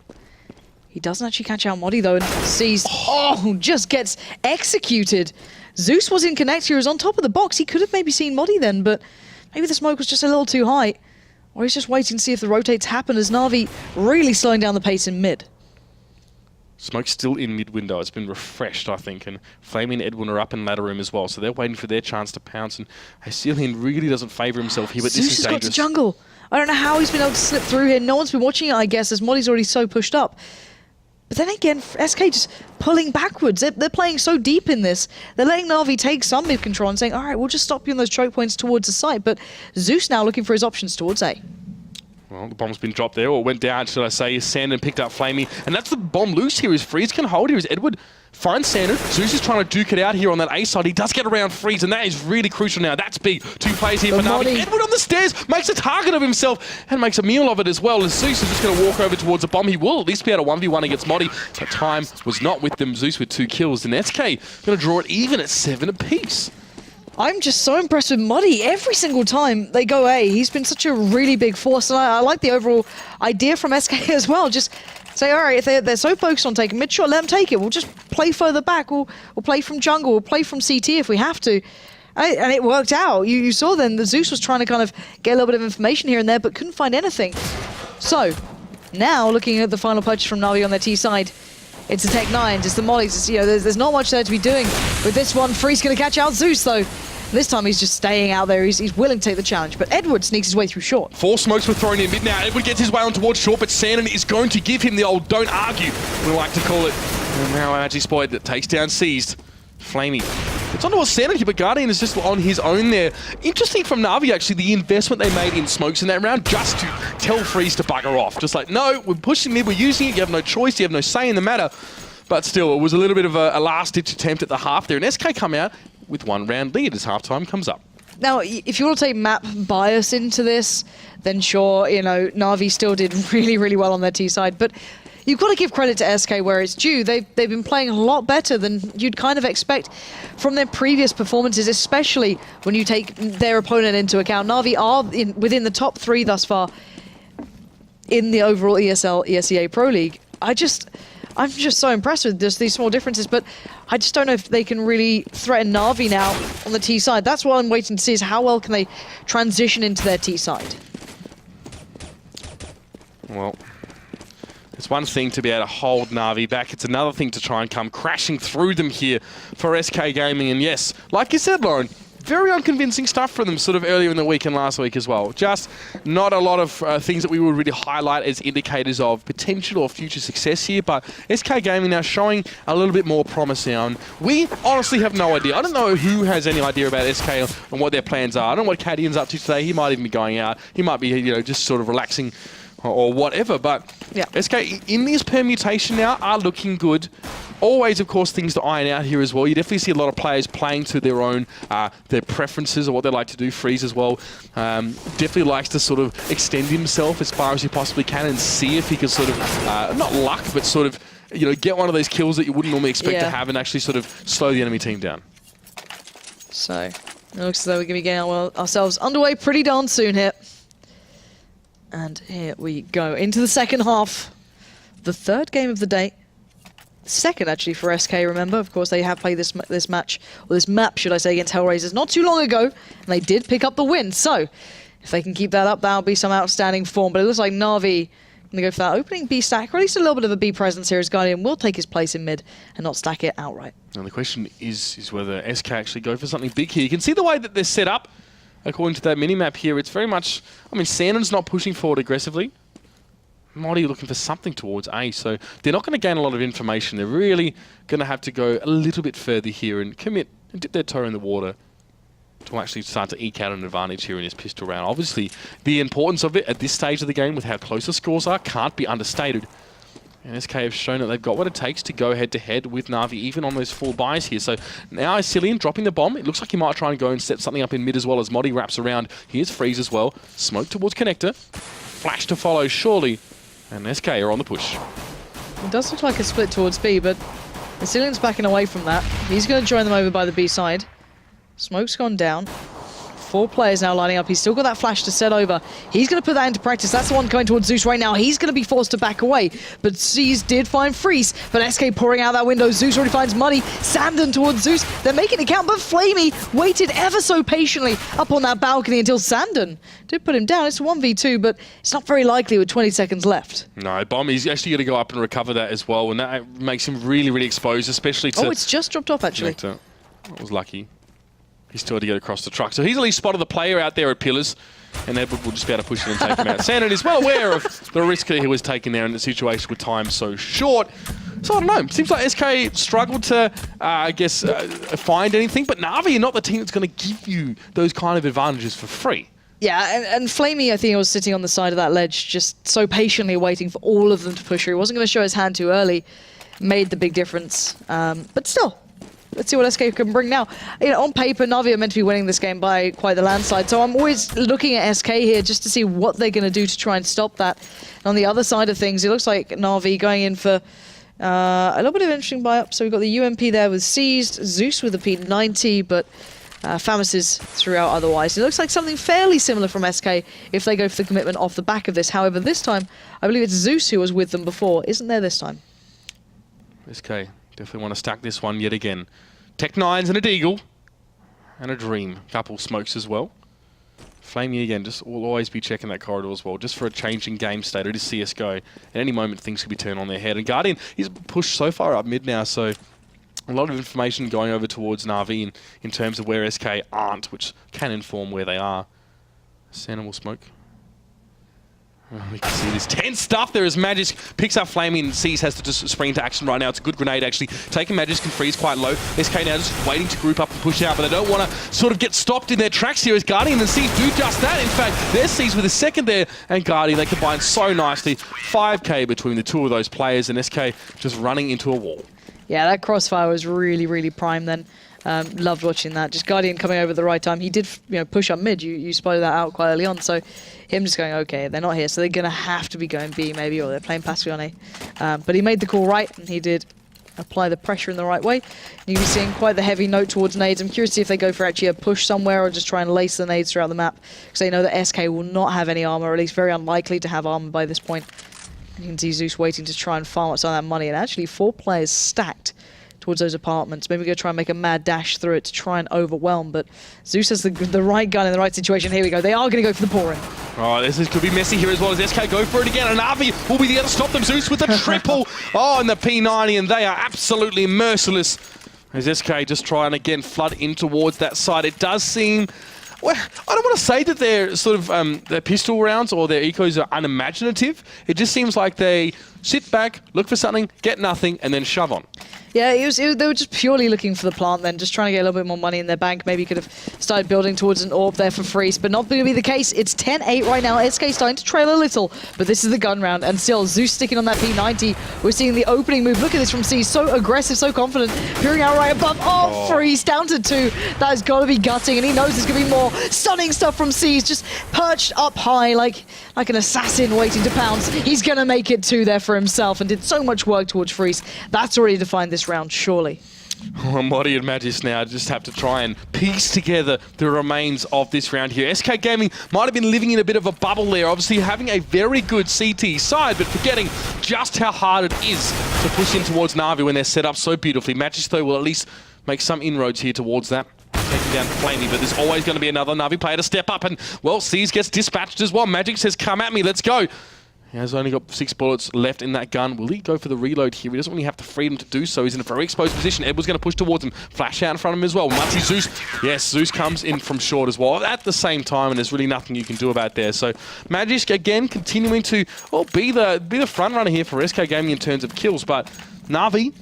He doesn't actually catch out Modi though, and Seized, just gets executed. Zeus was in connect here, he was on top of the box. He could have maybe seen Modi then, but maybe the smoke was just a little too high. Or he's just waiting to see if the rotates happen as Na'Vi really slowing down the pace in mid.
Smoke's still in mid window. It's been refreshed, I think, and Flamey and Edwin are up in ladder room as well, so they're waiting for their chance to pounce. And Asilian really doesn't favour himself here, but
Zeus
this is dangerous.
Zeus has got to jungle. I don't know how he's been able to slip through here. No one's been watching it, I guess, as Modi's already so pushed up. But then again, SK just pulling backwards. They're playing so deep in this. They're letting Na'Vi take some mid control and saying, all right, we'll just stop you on those choke points towards the site. But Zeus now looking for his options towards A.
Well, the bomb's been dropped there, or went down, should I say. Sandon picked up Flamey, and that's the bomb loose here. Is Freeze can hold here. Is Edward finds Sandon. Zeus is trying to duke it out here on that A side. He does get around Freeze, and that is really crucial now. That's big. 2 plays here for Na'Vi. Edward on the stairs makes a target of himself and makes a meal of it as well. As Zeus is just going to walk over towards the bomb. He will at least be able to 1v1 against Modi, but time was not with them. Zeus with 2 kills, and SK going to draw it even at 7 apiece.
I'm just so impressed with Modi. Every single time they go A, he's been such a really big force. And I like the overall idea from SK as well. Just say, all right, if they're so focused on taking mid, sure, let them take it. We'll just play further back. We'll play from jungle. We'll play from CT if we have to. And it worked out. You saw then the Zeus was trying to kind of get a little bit of information here and there, but couldn't find anything. So now looking at the final purchase from Na'Vi on their T side, it's the Tech 9s, it's the Mollies. It's, you know, there's not much there to be doing with this one. Freeze going to catch out Zeus though. This time he's just staying out there. He's willing to take the challenge, but Edward sneaks his way through short.
4 smokes were thrown in mid now. Edward gets his way on towards short, but Sandon is going to give him the old don't argue, we like to call it. And now Agi Spoid that takes down Seized. Flamey. It's onto a Sandon here, but Guardian is just on his own there. Interesting from Na'Vi, actually, the investment they made in smokes in that round just to tell Freeze to bugger off. Just like, no, we're pushing mid, we're using it, you have no choice, you have no say in the matter. But still, it was a little bit of a last-ditch attempt at the half there. And SK come out with 1 round lead as halftime comes up.
Now, if you want to take map bias into this, then sure, you know, NaVi still did really, really well on their T side. But you've got to give credit to SK where it's due. They've been playing a lot better than you'd kind of expect from their previous performances, especially when you take their opponent into account. NaVi are within the top 3 thus far in the overall ESL ESEA Pro League. I'm just so impressed with just these small differences, but I just don't know if they can really threaten NaVi now on the T side. That's what I'm waiting to see, is how well can they transition into their T side.
Well, it's one thing to be able to hold NaVi back. It's another thing to try and come crashing through them here for SK Gaming. And yes, like you said, Lauren, very unconvincing stuff for them sort of earlier in the week and last week as well. Just not a lot of things that we would really highlight as indicators of potential or future success here, but SK Gaming now showing a little bit more promise now. And we honestly have no idea. I don't know who has any idea about SK and what their plans are. I don't know what Cadian's up to today. He might even be going out. He might be, you know, just sort of relaxing or whatever, but yeah, SK in this permutation now are looking good. Always, of course, things to iron out here as well. You definitely see a lot of players playing to their own, their preferences or what they like to do. Freeze as well. Definitely likes to sort of extend himself as far as he possibly can and see if he can sort of, not luck, but sort of, you know, get one of those kills that you wouldn't normally expect to have and actually sort of slow the enemy team down.
So, it looks as though we're going to be getting ourselves underway pretty darn soon here. And here we go into the second half. The third game of the day. Second, actually, for SK, remember. Of course, they have played this match, or this map, should I say, against Hellraisers not too long ago, and they did pick up the win. So, if they can keep that up, that'll be some outstanding form. But it looks like NaVi going to go for that opening B stack, or at least a little bit of a B presence here, as Guardian will take his place in mid and not stack it outright.
And the question is whether SK actually go for something big here. You can see the way that they're set up. According to that minimap here, it's very much... I mean, Sandon's not pushing forward aggressively. Modi looking for something towards A, so they're not going to gain a lot of information. They're really going to have to go a little bit further here and commit and dip their toe in the water to actually start to eke out an advantage here in this pistol round. Obviously, the importance of it at this stage of the game with how close the scores are can't be understated. And SK have shown that they've got what it takes to go head-to-head with NaVi, even on those full buys here. So now Cillian dropping the bomb. It looks like he might try and go and set something up in mid as well as Modi wraps around. Here's Freeze as well. Smoke towards Connector. Flash to follow, surely. And SK are on the push.
It does look like a split towards B, but Cillian's backing away from that. He's going to join them over by the B side. Smoke's gone down. 4 players now lining up. He's still got that flash to set over. He's going to put that into practice. That's the one going towards Zeus right now. He's going to be forced to back away. But C's did find Freeze. But SK pouring out that window. Zeus already finds Muddy. Sandon towards Zeus. They're making it count, but Flamey waited ever so patiently up on that balcony until Sandon did put him down. It's a 1v2, but it's not very likely with 20 seconds left.
No, Bomb, he's actually going to go up and recover that as well. And that makes him really, really exposed, especially to...
Oh, it's just dropped off, actually.
Connector. That was lucky. He still had to get across the truck. So he's at least spotted the player out there at Pillars, and Edward will just be able to push in and take him out. Sandon is well aware of the risk that he was taking there in the situation with time so short. So I don't know. Seems like SK struggled to, find anything, but NaVi are not the team that's going to give you those kind of advantages for free.
Yeah, and Flamey, I think, was sitting on the side of that ledge, just so patiently waiting for all of them to push through. He wasn't going to show his hand too early. Made the big difference. But still, let's see what SK can bring now. You know, on paper, NaVi are meant to be winning this game by quite the landslide, so I'm always looking at SK here just to see what they're going to do to try and stop that. And on the other side of things, it looks like NaVi going in for a little bit of interesting buy-up. So we've got the UMP there with Seized, Zeus with the P90, but Famis is throughout otherwise. It looks like something fairly similar from SK if they go for the commitment off the back of this. However, this time, I believe it's Zeus who was with them before. Isn't there this time?
SK definitely want to stack this one yet again. Tech 9s and a Deagle. And a Dream. Couple smokes as well. Flamey again, just will always be checking that corridor as well, just for a changing game state. It is CSGO. At any moment, things could be turned on their head. And Guardian, he's pushed so far up mid now, so a lot of information going over towards NaVi in terms of where SK aren't, which can inform where they are. Santa will smoke. Oh, we can see this tense stuff there as Magisk picks up Flamey and Seas has to just spring into action right now. It's a good grenade actually. Taking Magisk and Freeze quite low. SK now just waiting to group up and push out, but they don't want to sort of get stopped in their tracks here as Guardian and Seas do just that. In fact, there's Seas with a second there and Guardian. They combine so nicely. 5k between the two of those players and SK just running into a wall.
Yeah, that crossfire was really, really prime then. Loved watching that. Just Guardian coming over at the right time. He did, push up mid. You spotted that out quite early on. So him just going, okay, they're not here, so they're going to have to be going B maybe, or they're playing passively on A. But he made the call right, and he did apply the pressure in the right way. You can be seeing quite the heavy note towards nades. I'm curious to see if they go for actually a push somewhere or just try and lace the nades throughout the map, because they know that SK will not have any armor, or at least very unlikely to have armor by this point. You can see Zeus waiting to try and farm up some of that money, and actually 4 players stacked towards those apartments. Maybe go try and make a mad dash through it to try and overwhelm, but Zeus has the right gun in the right situation. Here we go. They are going to go for the pouring.
Oh, this could be messy here as well as SK go for it again, and NaVi will be there to stop them. Zeus with the triple. Oh, and the P90, and they are absolutely merciless as SK just try and again flood in towards that side. It does seem... Well, I don't want to say that their sort of their pistol rounds or their ecos are unimaginative. It just seems like they sit back, look for something, get nothing, and then shove on.
Yeah, they were just purely looking for the plant then, just trying to get a little bit more money in their bank. Maybe could have started building towards an orb there for Freeze, but not going to be the case. It's 10-8 right now. SK starting to trail a little, but this is the gun round, and still Zeus sticking on that P90. We're seeing the opening move. Look at this from C, so aggressive, so confident, peering out right above. Oh, Freeze down to 2. That has got to be gutting, and he knows there's going to be more stunning stuff from C. He's just perched up high like an assassin waiting to pounce. He's going to make it 2 there for himself, and did so much work towards Freeze. That's already defined this round, surely.
Oh, Modi and Magis now just have to try and piece together the remains of this round here. SK Gaming might have been living in a bit of a bubble there, obviously having a very good CT side, but forgetting just how hard it is to push in towards NaVi when they're set up so beautifully. Magis, though, will at least make some inroads here towards that. Taking down Flamey, but there's always going to be another NaVi player to step up, and, well, Seas gets dispatched as well. Magic says, come at me, let's go. He has only got 6 bullets left in that gun. Will he go for the reload here? He doesn't really have the freedom to do so. He's in a very exposed position. Edward's going to push towards him. Flash out in front of him as well. Mutzi Zeus. Yes, Zeus comes in from short as well at the same time, and there's really nothing you can do about there. So Magic, again, continuing to be the front runner here for SK Gaming in terms of kills, but NaVi,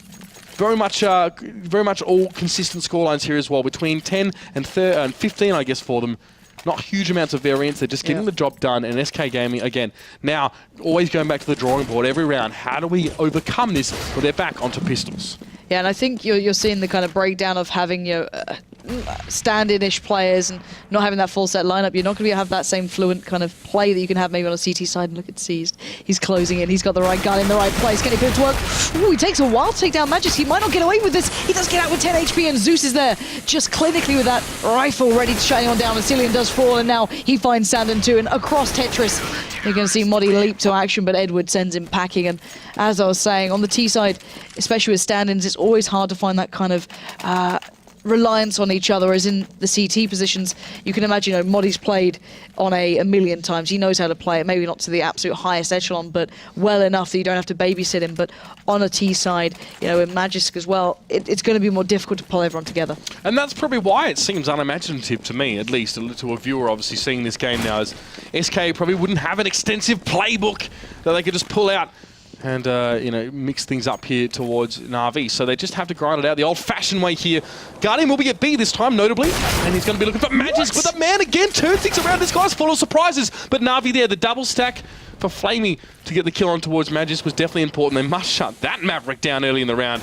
very much all consistent scorelines here as well, between 10 and 15, I guess, for them. Not huge amounts of variance. They're just getting the job done. And SK Gaming, again, now always going back to the drawing board every round. How do we overcome this when they're back onto pistols? Yeah,
and I think you're seeing the kind of breakdown of having your stand-in-ish players and not having that full set lineup. You're not going to have that same fluent kind of play that you can have maybe on a CT side. And look at Seized. He's closing in. He's got the right gun in the right place. Can he put it to work? Ooh, he takes a while to take down Magis. He might not get away with this. He does get out with 10 HP, and Zeus is there just clinically with that rifle ready to shut anyone down. And Cillian does fall, and now he finds Sandon too. And across Tetris, you're going to see Modi leap to action, but Edward sends him packing. And as I was saying, on the T side, especially with stand-ins, it's always hard to find that kind of reliance on each other, as in the CT positions. You can imagine, Modi's played on a million times. He knows how to play it, maybe not to the absolute highest echelon, but well enough that you don't have to babysit him. But on a T side, with Magisk as well, it's going to be more difficult to pull everyone together.
And that's probably why it seems unimaginative to me, at least, to a viewer obviously seeing this game now, as SK probably wouldn't have an extensive playbook that they could just pull out and, mix things up here towards NaVi. So they just have to grind it out the old-fashioned way here. Guardian will be at B this time, notably, and he's going to be looking for Magisk. But the man again turns things around. This guy's full of surprises. But NaVi there, the double stack for Flamey to get the kill on towards Magisk was definitely important. They must shut that Maverick down early in the round.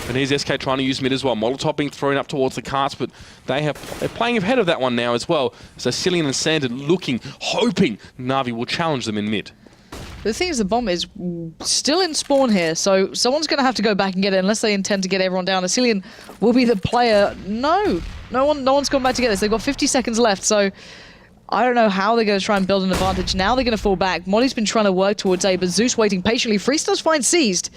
And here's SK trying to use mid as well. Molotov being thrown up towards the carts, but they're playing ahead of that one now as well. So Cillian and Sandon looking, hoping NaVi will challenge them in mid.
The thing is, the bomb is still in spawn here, so someone's going to have to go back and get it unless they intend to get everyone down. Cillian will be the player. No one's gone back to get this. They've got 50 seconds left, so I don't know how they're going to try and build an advantage. Now they're going to fall back. Modi's been trying to work towards A, but Zeus waiting patiently. Freeze does find Seized.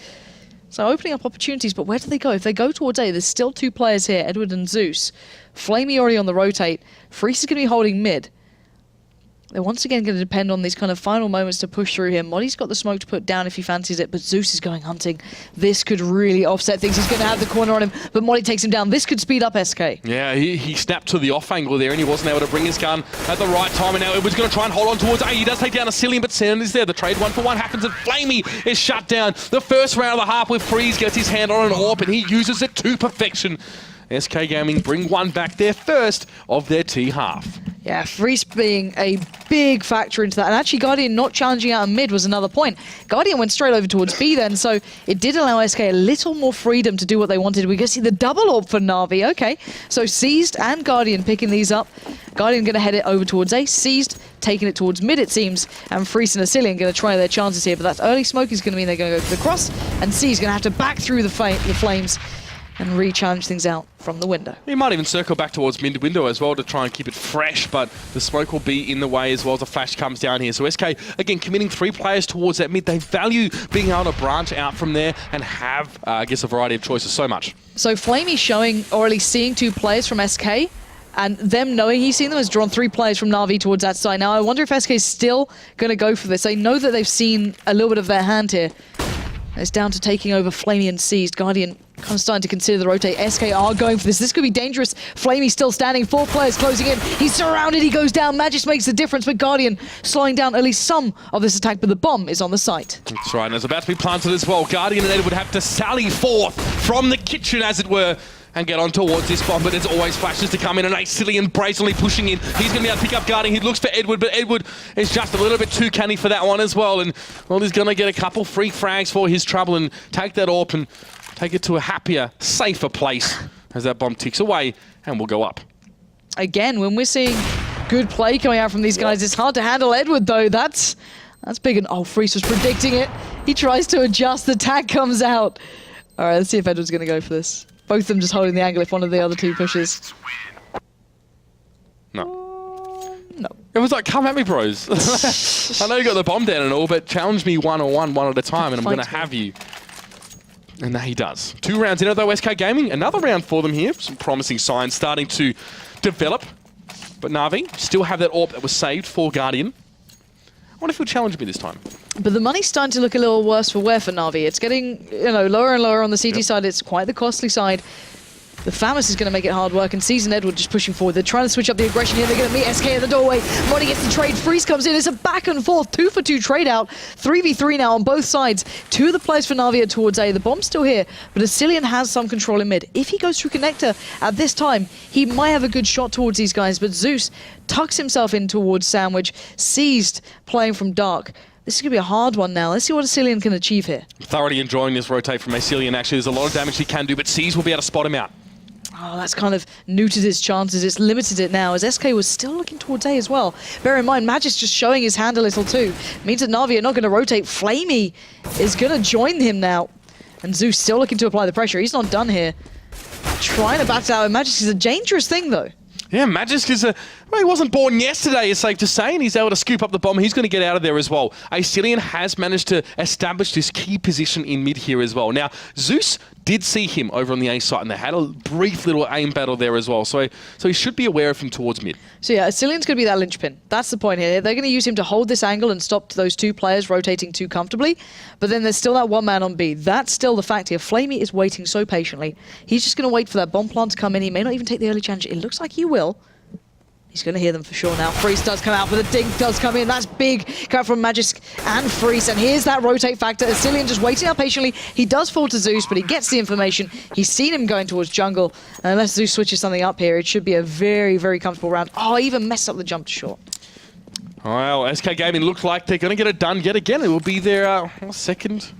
So opening up opportunities, but where do they go? If they go towards A, there's still 2 players here, Edward and Zeus. Flamey already on the rotate. Freeze is going to be holding mid. They're once again going to depend on these kind of final moments to push through here. Modi's got the smoke to put down if he fancies it, but Zeus is going hunting. This could really offset things. He's going to have the corner on him, but Modi takes him down. This could speed up SK. Yeah,
he snapped to the off angle there, and he wasn't able to bring his gun at the right time, and now Edward's going to try and hold on towards A. He does take down a Cillian, but Sandon is there. The trade 1-for-1 happens, and Flamey is shut down. The first round of the half with Freeze gets his hand on an AWP, and he uses it to perfection. SK Gaming bring one back, their first of their T half.
Yeah, Freeze being a big factor into that. And actually, Guardian not challenging out of mid was another point. Guardian went straight over towards B then, so it did allow SK a little more freedom to do what they wanted. We can see the double orb for Na'Vi. Okay, so Seized and Guardian picking these up. Guardian going to head it over towards A. Seized taking it towards mid, it seems. And Freeze and Asilian going to try their chances here, but that early smoke is going to mean they're going to go for the cross. And Seized going to have to back through the flames and re-challenge things out from the window.
He might even circle back towards mid window as well to try and keep it fresh, but the smoke will be in the way as well as the flash comes down here. So SK, again, committing 3 players towards that mid. They value being able to branch out from there and have, I guess, a variety of choices so much.
So Flamey showing, or at least seeing 2 players from SK, and them knowing he's seen them has drawn 3 players from Na'Vi towards that side. Now, I wonder if SK is still going to go for this. They know that they've seen a little bit of their hand here. It's down to taking over Flamey and Seized. Guardian kind of starting to consider the rotate. SK are going for this. This could be dangerous. Flamey still standing. 4 players closing in. He's surrounded. He goes down. Magis makes the difference, but Guardian slowing down at least some of this attack, but the bomb is on the site.
That's right, and it's about to be planted as well. Guardian and Ed would have to sally forth from the kitchen, as it were, and get on towards this bomb, but there's always flashes to come in, and Asilian brazenly pushing in. He's going to be able to pick up Guardian. He looks for Edward, but Edward is just a little bit too canny for that one as well, and well, he's going to get a couple free frags for his trouble and take that AWP and take it to a happier, safer place as that bomb ticks away and will go up.
Again, when we're seeing good play coming out from these guys, it's hard to handle Edward, though. That's big, and oh, Freeze was predicting it. He tries to adjust, the tag comes out. All right, let's see if Edward's going to go for this. Both of them just holding the angle if one of the other 2 pushes.
No.
No.
It was like, come at me, bros. I know you got the bomb down and all, but challenge me one-on-one, one at a time, and I'm going to have you. And he does. 2 rounds in, though, SK Gaming. Another round for them here. Some promising signs starting to develop. But Na'Vi still have that AWP that was saved for Guardian. I wonder if he'll challenge me this time.
But the money's starting to look a little worse for wear for Na'Vi. It's getting, lower and lower on the CT side. It's quite the costly side. The Famous is going to make it hard work, and Season Edward just pushing forward. They're trying to switch up the aggression here. They're going to meet SK at the doorway. Money gets the trade. Freeze comes in. It's a back and forth 2-for-2 trade out. 3v3 now on both sides. 2 of the players for Na'Vi are towards A. The bomb's still here, but Asilian has some control in mid. If he goes through connector at this time, he might have a good shot towards these guys, but Zeus tucks himself in towards Sandwich. Seized playing from Dark. This is going to be a hard one now. Let's see what Asilian can achieve here.
Thoroughly enjoying this rotate from Asilian. Actually, there's a lot of damage he can do, but Seas will be able to spot him out.
Oh, that's kind of neutered his chances. It's limited it now, as SK was still looking towards A as well. Bear in mind, Magis just showing his hand a little too. Means that Na'Vi are not going to rotate. Flamey is going to join him now. And Zeus still looking to apply the pressure. He's not done here. Trying to battle out with Magis is a dangerous thing, though.
Yeah, Magisk is he wasn't born yesterday, it's safe to say, and he's able to scoop up the bomb. He's going to get out of there as well. Asilian has managed to establish this key position in mid here as well. Now, Zeus did see him over on the A site, and they had a brief little aim battle there as well. So he should be aware of him towards mid. So
yeah, Asilian's going to be that linchpin. That's the point here. They're going to use him to hold this angle and stop those 2 players rotating too comfortably. But then there's still that 1 man on B. That's still the fact here. Flamey is waiting so patiently. He's just going to wait for that bomb plant to come in. He may not even take the early challenge. It looks like he will. He's going to hear them for sure now. Freeze does come out, but the dink does come in. That's big coming from Magisk and Freeze. And here's that rotate factor. Asilian just waiting out patiently. He does fall to Zeus, but he gets the information. He's seen him going towards jungle. And unless Zeus switches something up here, it should be a very, very comfortable round. Oh, even messed up the jump to short.
Well, SK Gaming looks like they're going to get it done yet again. It will be their second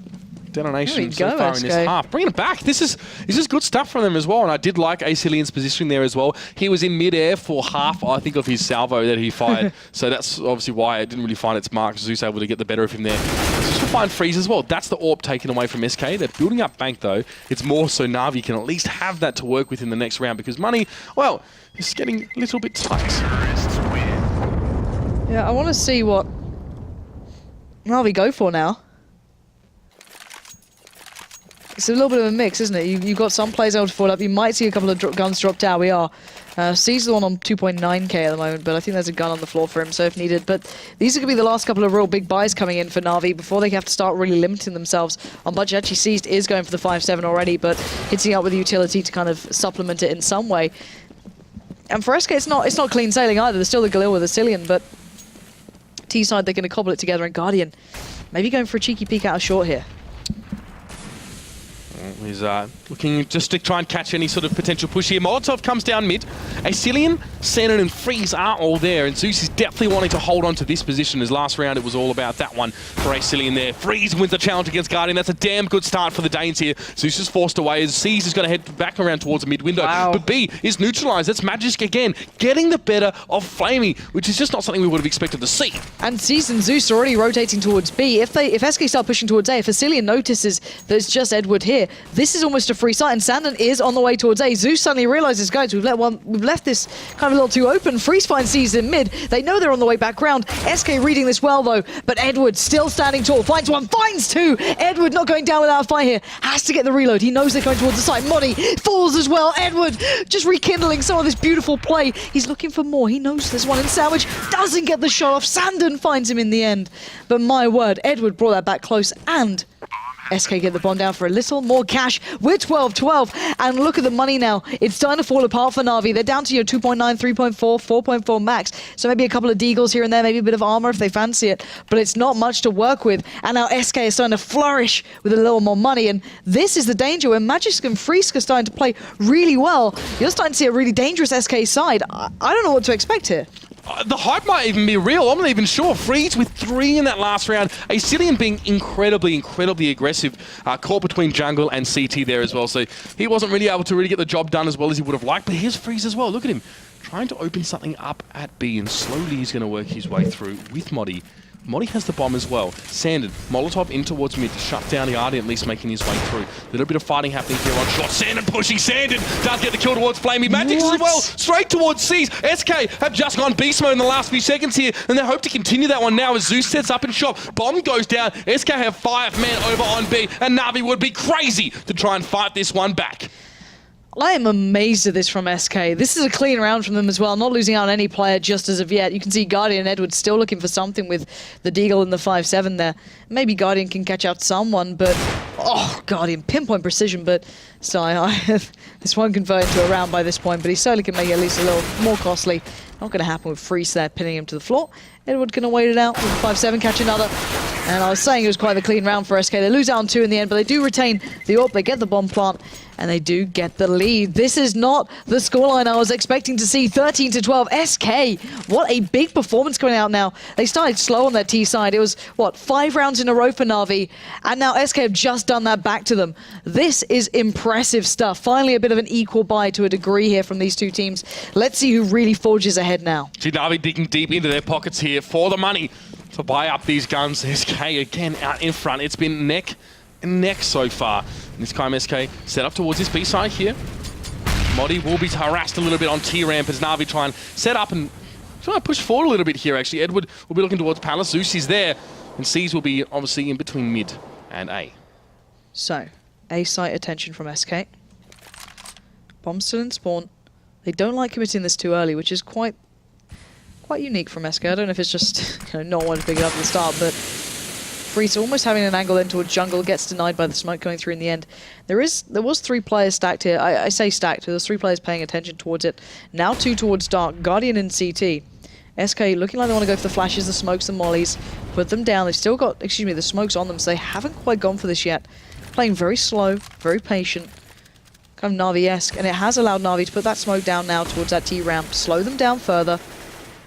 detonation so far in this half. Bringing it back. This is good stuff from them as well, and I did like Asilian's positioning there as well. He was in mid-air for half, I think, of his salvo that he fired, so that's obviously why it didn't really find its mark. Zeus able to get the better of him there. Just to find Freeze as well. That's the AWP taken away from SK. They're building up Bank, though. It's more so Na'Vi can at least have that to work with in the next round, because money, well, is getting a little bit tight.
Yeah, I want to see what Na'Vi go for now. It's a little bit of a mix, isn't it? You've got some players able to fall up. You might see a couple of guns dropped out. We are. C's the one on 2.9k at the moment, but I think there's a gun on the floor for him, so if needed. But these are going to be the last couple of real big buys coming in for Na'Vi before they have to start really limiting themselves on budget. Actually, Seized is going for the 5.7 already, but hitting out with the utility to kind of supplement it in some way. And for SK, it's not clean sailing either. There's still the Galil with Asilian, but T-side, they're going to cobble it together, and Guardian maybe going for a cheeky peek out of short here.
He's looking just to try and catch any sort of potential push here. Molotov comes down mid. Asilian, Sandon and Freeze are all there, and Zeus is definitely wanting to hold on to this position, as last round it was all about that one for Asilian there. Freeze wins the challenge against Guardian. That's a damn good start for the Danes here. Zeus is forced away as Seas is going to head back around towards the mid window.
Wow.
But B is neutralized. That's Magisk again, getting the better of Flamey, which is just not something we would have expected to see.
And Seas and Zeus are already rotating towards B. If SK start pushing towards A, if Asilian notices that it's just Edward here, this is almost a free sight, and Sandon is on the way towards A. Zeus suddenly realizes, guys, we've left this kind of a little too open. Freeze finds Seas in mid. They know they're on the way back round. SK reading this well though, but Edward still standing tall. Finds one, finds two. Edward not going down without a fight here. Has to get the reload. He knows they're going towards the side. Modi falls as well. Edward just rekindling some of this beautiful play. He's looking for more. He knows there's one in Sandwich. Doesn't get the shot off. Sandon finds him in the end. But my word, Edward brought that back close, and SK get the bomb down for a little more cash. We're 12-12, and look at the money now. It's starting to fall apart for NaVi. They're down to your 2.9, 3.4, 4.4 max. So maybe a couple of deagles here and there, maybe a bit of armor if they fancy it, but it's not much to work with. And now SK is starting to flourish with a little more money, and this is the danger where Magisk and Freesk are starting to play really well. You're starting to see a really dangerous SK side. I don't know what to expect here.
The hype might even be real. I'm not even sure. Freeze with 3 in that last round. Asilian being incredibly aggressive. Caught between jungle and CT there as well. So he wasn't really able to get the job done as well as he would have liked. But here's Freeze as well. Look at him. Trying to open something up at B, and slowly he's going to work his way through with Modi. Modi has the bomb as well. Sandon, Molotov in towards mid to shut down the Guardian, at least making his way through. A little bit of fighting happening here on shot. Sandon pushing. Sandon does get the kill towards Flamey. Magic as well, straight towards Seas. SK have just gone beast mode in the last few seconds here, and they hope to continue that one now as Zeus sets up in shot. Bomb goes down. SK have 5 men over on B, and NaVi would be crazy to try and fight this one back.
I am amazed at this from SK. This is a clean round from them as well, not losing out on any player just as of yet. You can see Guardian and Edward still looking for something with the Deagle and the 5-7 there. Maybe Guardian can catch out someone, but... Oh, Guardian, pinpoint precision, but... So this won't convert into a round by this point, but he certainly can make it at least a little more costly. Not going to happen with Freeze there, pinning him to the floor. Edward going to wait it out with the 5-7, catch another. And I was saying it was quite a clean round for SK. They lose out on 2 in the end, but they do retain the AWP. They get the bomb plant, and they do get the lead. This is not the scoreline I was expecting to see. 13-12. SK, what a big performance coming out now. They started slow on their T side. It was, what, 5 rounds in a row for NaVi, and now SK have just done that back to them. This is impressive stuff. Finally, a bit of an equal buy to a degree here from these two teams. Let's see who really forges ahead now.
See NaVi digging deep into their pockets here for the money to buy up these guns. SK again out in front. It's been neck and neck so far. And this time SK set up towards this B side here. Modi will be harassed a little bit on T-ramp as NaVi try and set up and try to push forward a little bit here actually. Edward will be looking towards Palace. Zeus is there. And C's will be obviously in between mid and A.
So, A site attention from SK. Bomb still in spawn. They don't like committing this too early, which is quite unique from SK. I don't know if it's just not wanting to pick it up at the start, but Freeze almost having an angle in towards jungle, gets denied by the smoke going through in the end. There was 3 players stacked here. I say stacked, there's 3 players paying attention towards it. Now 2 towards Dark, Guardian and CT. SK looking like they want to go for the flashes, the smokes, the mollies, put them down. They've still got, the smokes on them, so they haven't quite gone for this yet. Playing very slow, very patient. Kind of Na'Vi-esque, and it has allowed NaVi to put that smoke down now towards that T-ramp, slow them down further.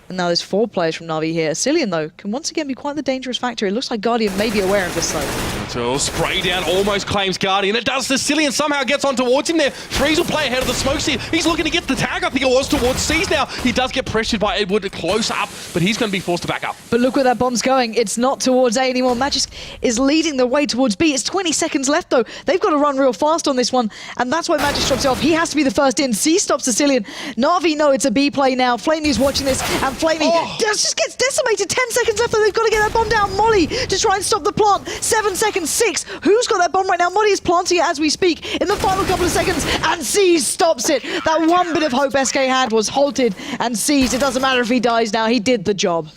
And now there's 4 players from NaVi here. Asilian, though, can once again be quite the dangerous factor. It looks like Guardian may be aware of this, though.
Until spray down almost claims Guardian. It does. Asilian somehow gets on towards him there. Freeze will play ahead of the smokes here. He's looking to get the tag, I think it was, towards C's now. He does get pressured by Edward close up, but he's going to be forced to back up.
But look where that bomb's going. It's not towards A anymore. Magisk is leading the way towards B. It's 20 seconds left, though. They've got to run real fast on this one, and that's why Magisk drops it off. He has to be the first in. C stops Asilian. NaVi know it's a B play now. Flamey's watching this, and Flamey just gets decimated. 10 seconds left, though. They've got to get that bomb down. Molly to try and stop the plant. 7 seconds, 6. Who's got that bomb right now? Molly is planting it as we speak in the final couple of seconds, and Seas stops it. That one bit of hope SK had was halted, and Seas, it doesn't matter if he dies now. He did the job.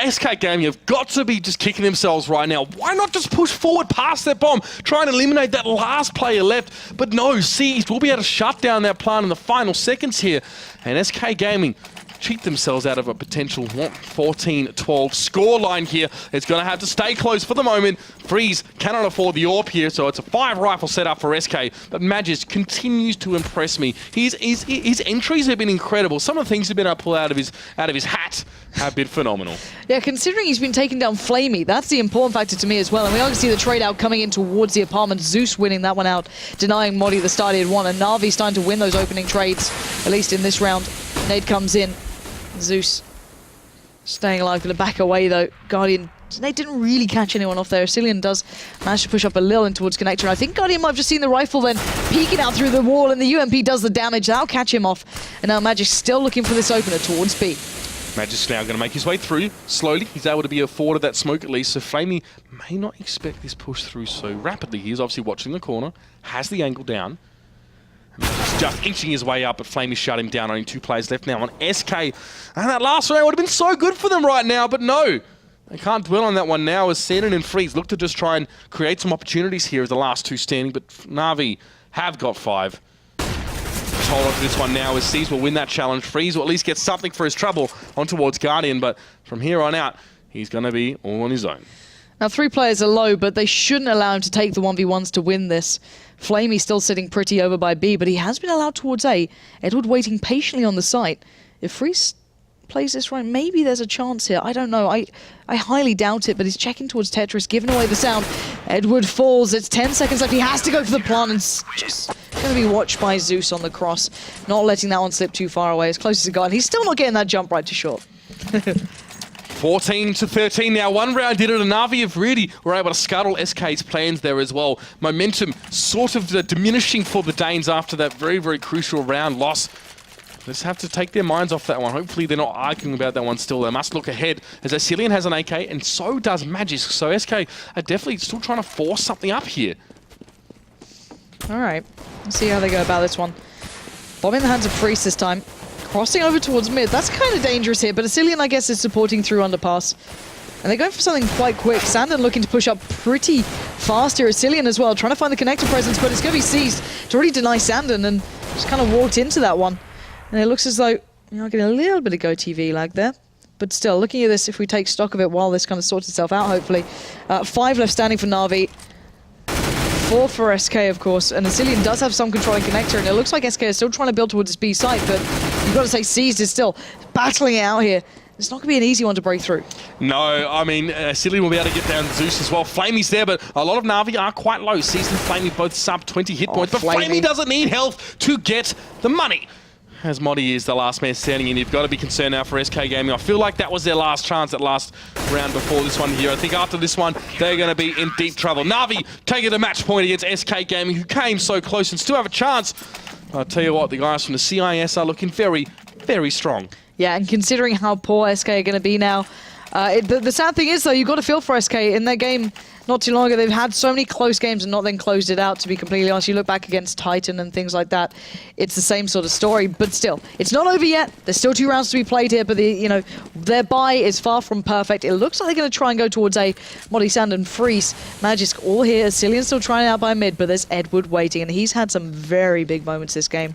SK Gaming have got to be just kicking themselves right now. Why not just push forward past that bomb, try and eliminate that last player left? But no, Seas will be able to shut down that plant in the final seconds here. And SK Gaming cheat themselves out of a potential 14-12 scoreline here. It's going to have to stay close for the moment. Freeze cannot afford the AWP here, so it's a 5-rifle setup for SK. But Magis continues to impress me. His entries have been incredible. Some of the things he's been able to pull out of his hat have been phenomenal.
Yeah, considering he's been taking down Flamey, that's the important factor to me as well. And we obviously see the trade out coming in towards the apartment. Zeus winning that one out, denying Modi the start he had won. And NaVi starting to win those opening trades, at least in this round. Nade comes in. Zeus staying alive, going to back away though. Guardian, they didn't really catch anyone off there. Cillian does manage to push up a little in towards Connector. And I think Guardian might have just seen the rifle then peeking out through the wall, and the UMP does the damage. That'll catch him off. And now Magic still looking for this opener towards B.
Magic's now going to make his way through. Slowly, he's able to be afforded that smoke at least, so Flamey may not expect this push through so rapidly. He's obviously watching the corner, has the angle down. He's just inching his way up, but Flamey shut him down. Only 2 players left now on SK. And that last round would have been so good for them right now, but no. They can't dwell on that one now as Sandon and Freeze look to just try and create some opportunities here as the last 2 standing, but NaVi have got 5. Hold on to this one now as Seas will win that challenge. Freeze will at least get something for his trouble on towards Guardian, but from here on out, he's going to be all on his own.
Now 3 players are low, but they shouldn't allow him to take the 1v1s to win this. Flamey still sitting pretty over by B, but he has been allowed towards A. Edward waiting patiently on the site. If Freeze plays this right, maybe there's a chance here. I don't know. I highly doubt it, but he's checking towards Tetris, giving away the sound. Edward falls. It's 10 seconds left. He has to go for the plant and just going to be watched by Zeus on the cross, not letting that one slip too far away, as close as he got. And he's still not getting that jump right to short.
14-13 now. 1 round did it, and NaVi have really were able to scuttle SK's plans there as well. Momentum sort of diminishing for the Danes after that very, very crucial round loss. Just have to take their minds off that one. Hopefully they're not arguing about that one still. They must look ahead as Cillian has an AK and so does Magisk. So SK are definitely still trying to force something up here.
All right, let's see how they go about this one. Bomb in the hands of Priest this time. Crossing over towards mid. That's kind of dangerous here, but Cillian, I guess, is supporting through underpass. And they're going for something quite quick. Sandon looking to push up pretty fast here. Cillian as well, trying to find the connector presence, but it's going to be seized to already deny Sandon and just kind of walked into that one. And it looks as though you're getting a little bit of Go TV lag there. But still, looking at this, if we take stock of it while this kind of sorts itself out, hopefully. 5 left standing for NaVi. 4 for SK, of course. And Cillian does have some controlling connector, and it looks like SK is still trying to build towards this B site, but you've got to say Seized is still battling it out here. It's not going to be an easy one to break through. No,
I mean, Cillian will be able to get down Zeus as well. Flamey's there, but a lot of NaVi are quite low. Seized and Flamey both sub 20 hit points, but Flamey doesn't need health to get the money. As Modi is the last man standing in, you've got to be concerned now for SK Gaming. I feel like that was their last chance at last round before this one here. I think after this one, they're going to be in deep trouble. NaVi taking a match point against SK Gaming, who came so close and still have a chance. I'll tell you what, the guys from the CIS are looking very, very strong. Yeah, and considering how poor SK are going to be now, the sad thing is, though, you've got to feel for SK in their game. Not too long ago, they've had so many close games and not then closed it out, to be completely honest. You look back against Titan and things like that, it's the same sort of story. But still, it's not over yet. There's still 2 rounds to be played here, but their bye is far from perfect. It looks like they're going to try and go towards A. Modi, Sand, and Freeze. Magisk all here. Cillian's still trying out by mid, but there's Edward waiting, and he's had some very big moments this game.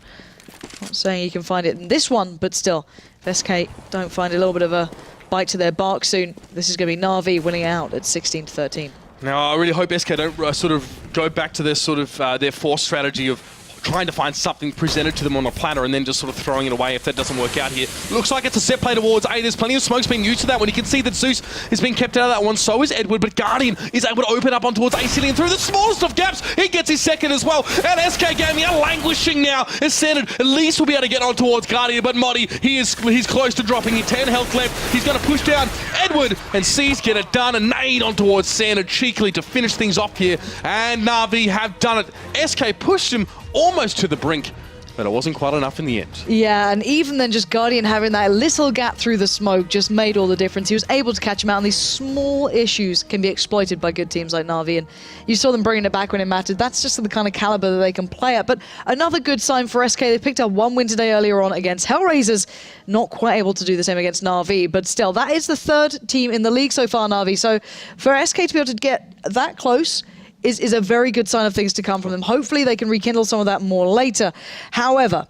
Not saying you can find it in this one, but still, if SK don't find a little bit of a bite to their bark soon, this is going to be NaVi winning out at 16-13. Now, I really hope SK don't sort of go back to their sort of their force strategy of trying to find something presented to them on a platter and then just sort of throwing it away if that doesn't work out here. Looks like it's a set play towards A. There's plenty of smokes being used to that one. You can see that Zeus is being kept out of that one. So is Edward, but Guardian is able to open up on towards A. Cillian through the smallest of gaps. He gets his second as well. And SK Gaming are languishing now. As Sanded at least will be able to get on towards Guardian, but Modi, he's close to dropping. 10 health left. He's going to push down Edward and Seas get it done. A nade on towards Sanded cheekily to finish things off here. And NaVi have done it. SK pushed him almost to the brink, but it wasn't quite enough in the end. Yeah, and even then just Guardian having that little gap through the smoke just made all the difference. He was able to catch him out, and these small issues can be exploited by good teams like NaVi, and you saw them bringing it back when it mattered. That's just the kind of caliber that they can play at. But another good sign for SK, they picked up 1 win today earlier on against Hellraisers. Not quite able to do the same against NaVi, but still, that is the 3rd team in the league so far, NaVi. So for SK to be able to get that close is a very good sign of things to come from them. Hopefully they can rekindle some of that more later. However,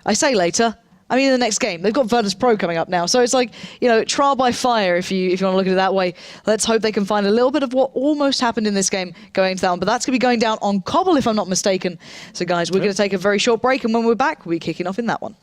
I say later,
I mean, in the next game. They've got Virtus Pro coming up now. So it's like, you know, trial by fire, if you want to look at it that way. Let's hope they can find a little bit of what almost happened in this game going into that one. But that's going to be going down on Cobble, if I'm not mistaken. So, guys, we're going to take a very short break. And when we're back, we'll be kicking off in that one.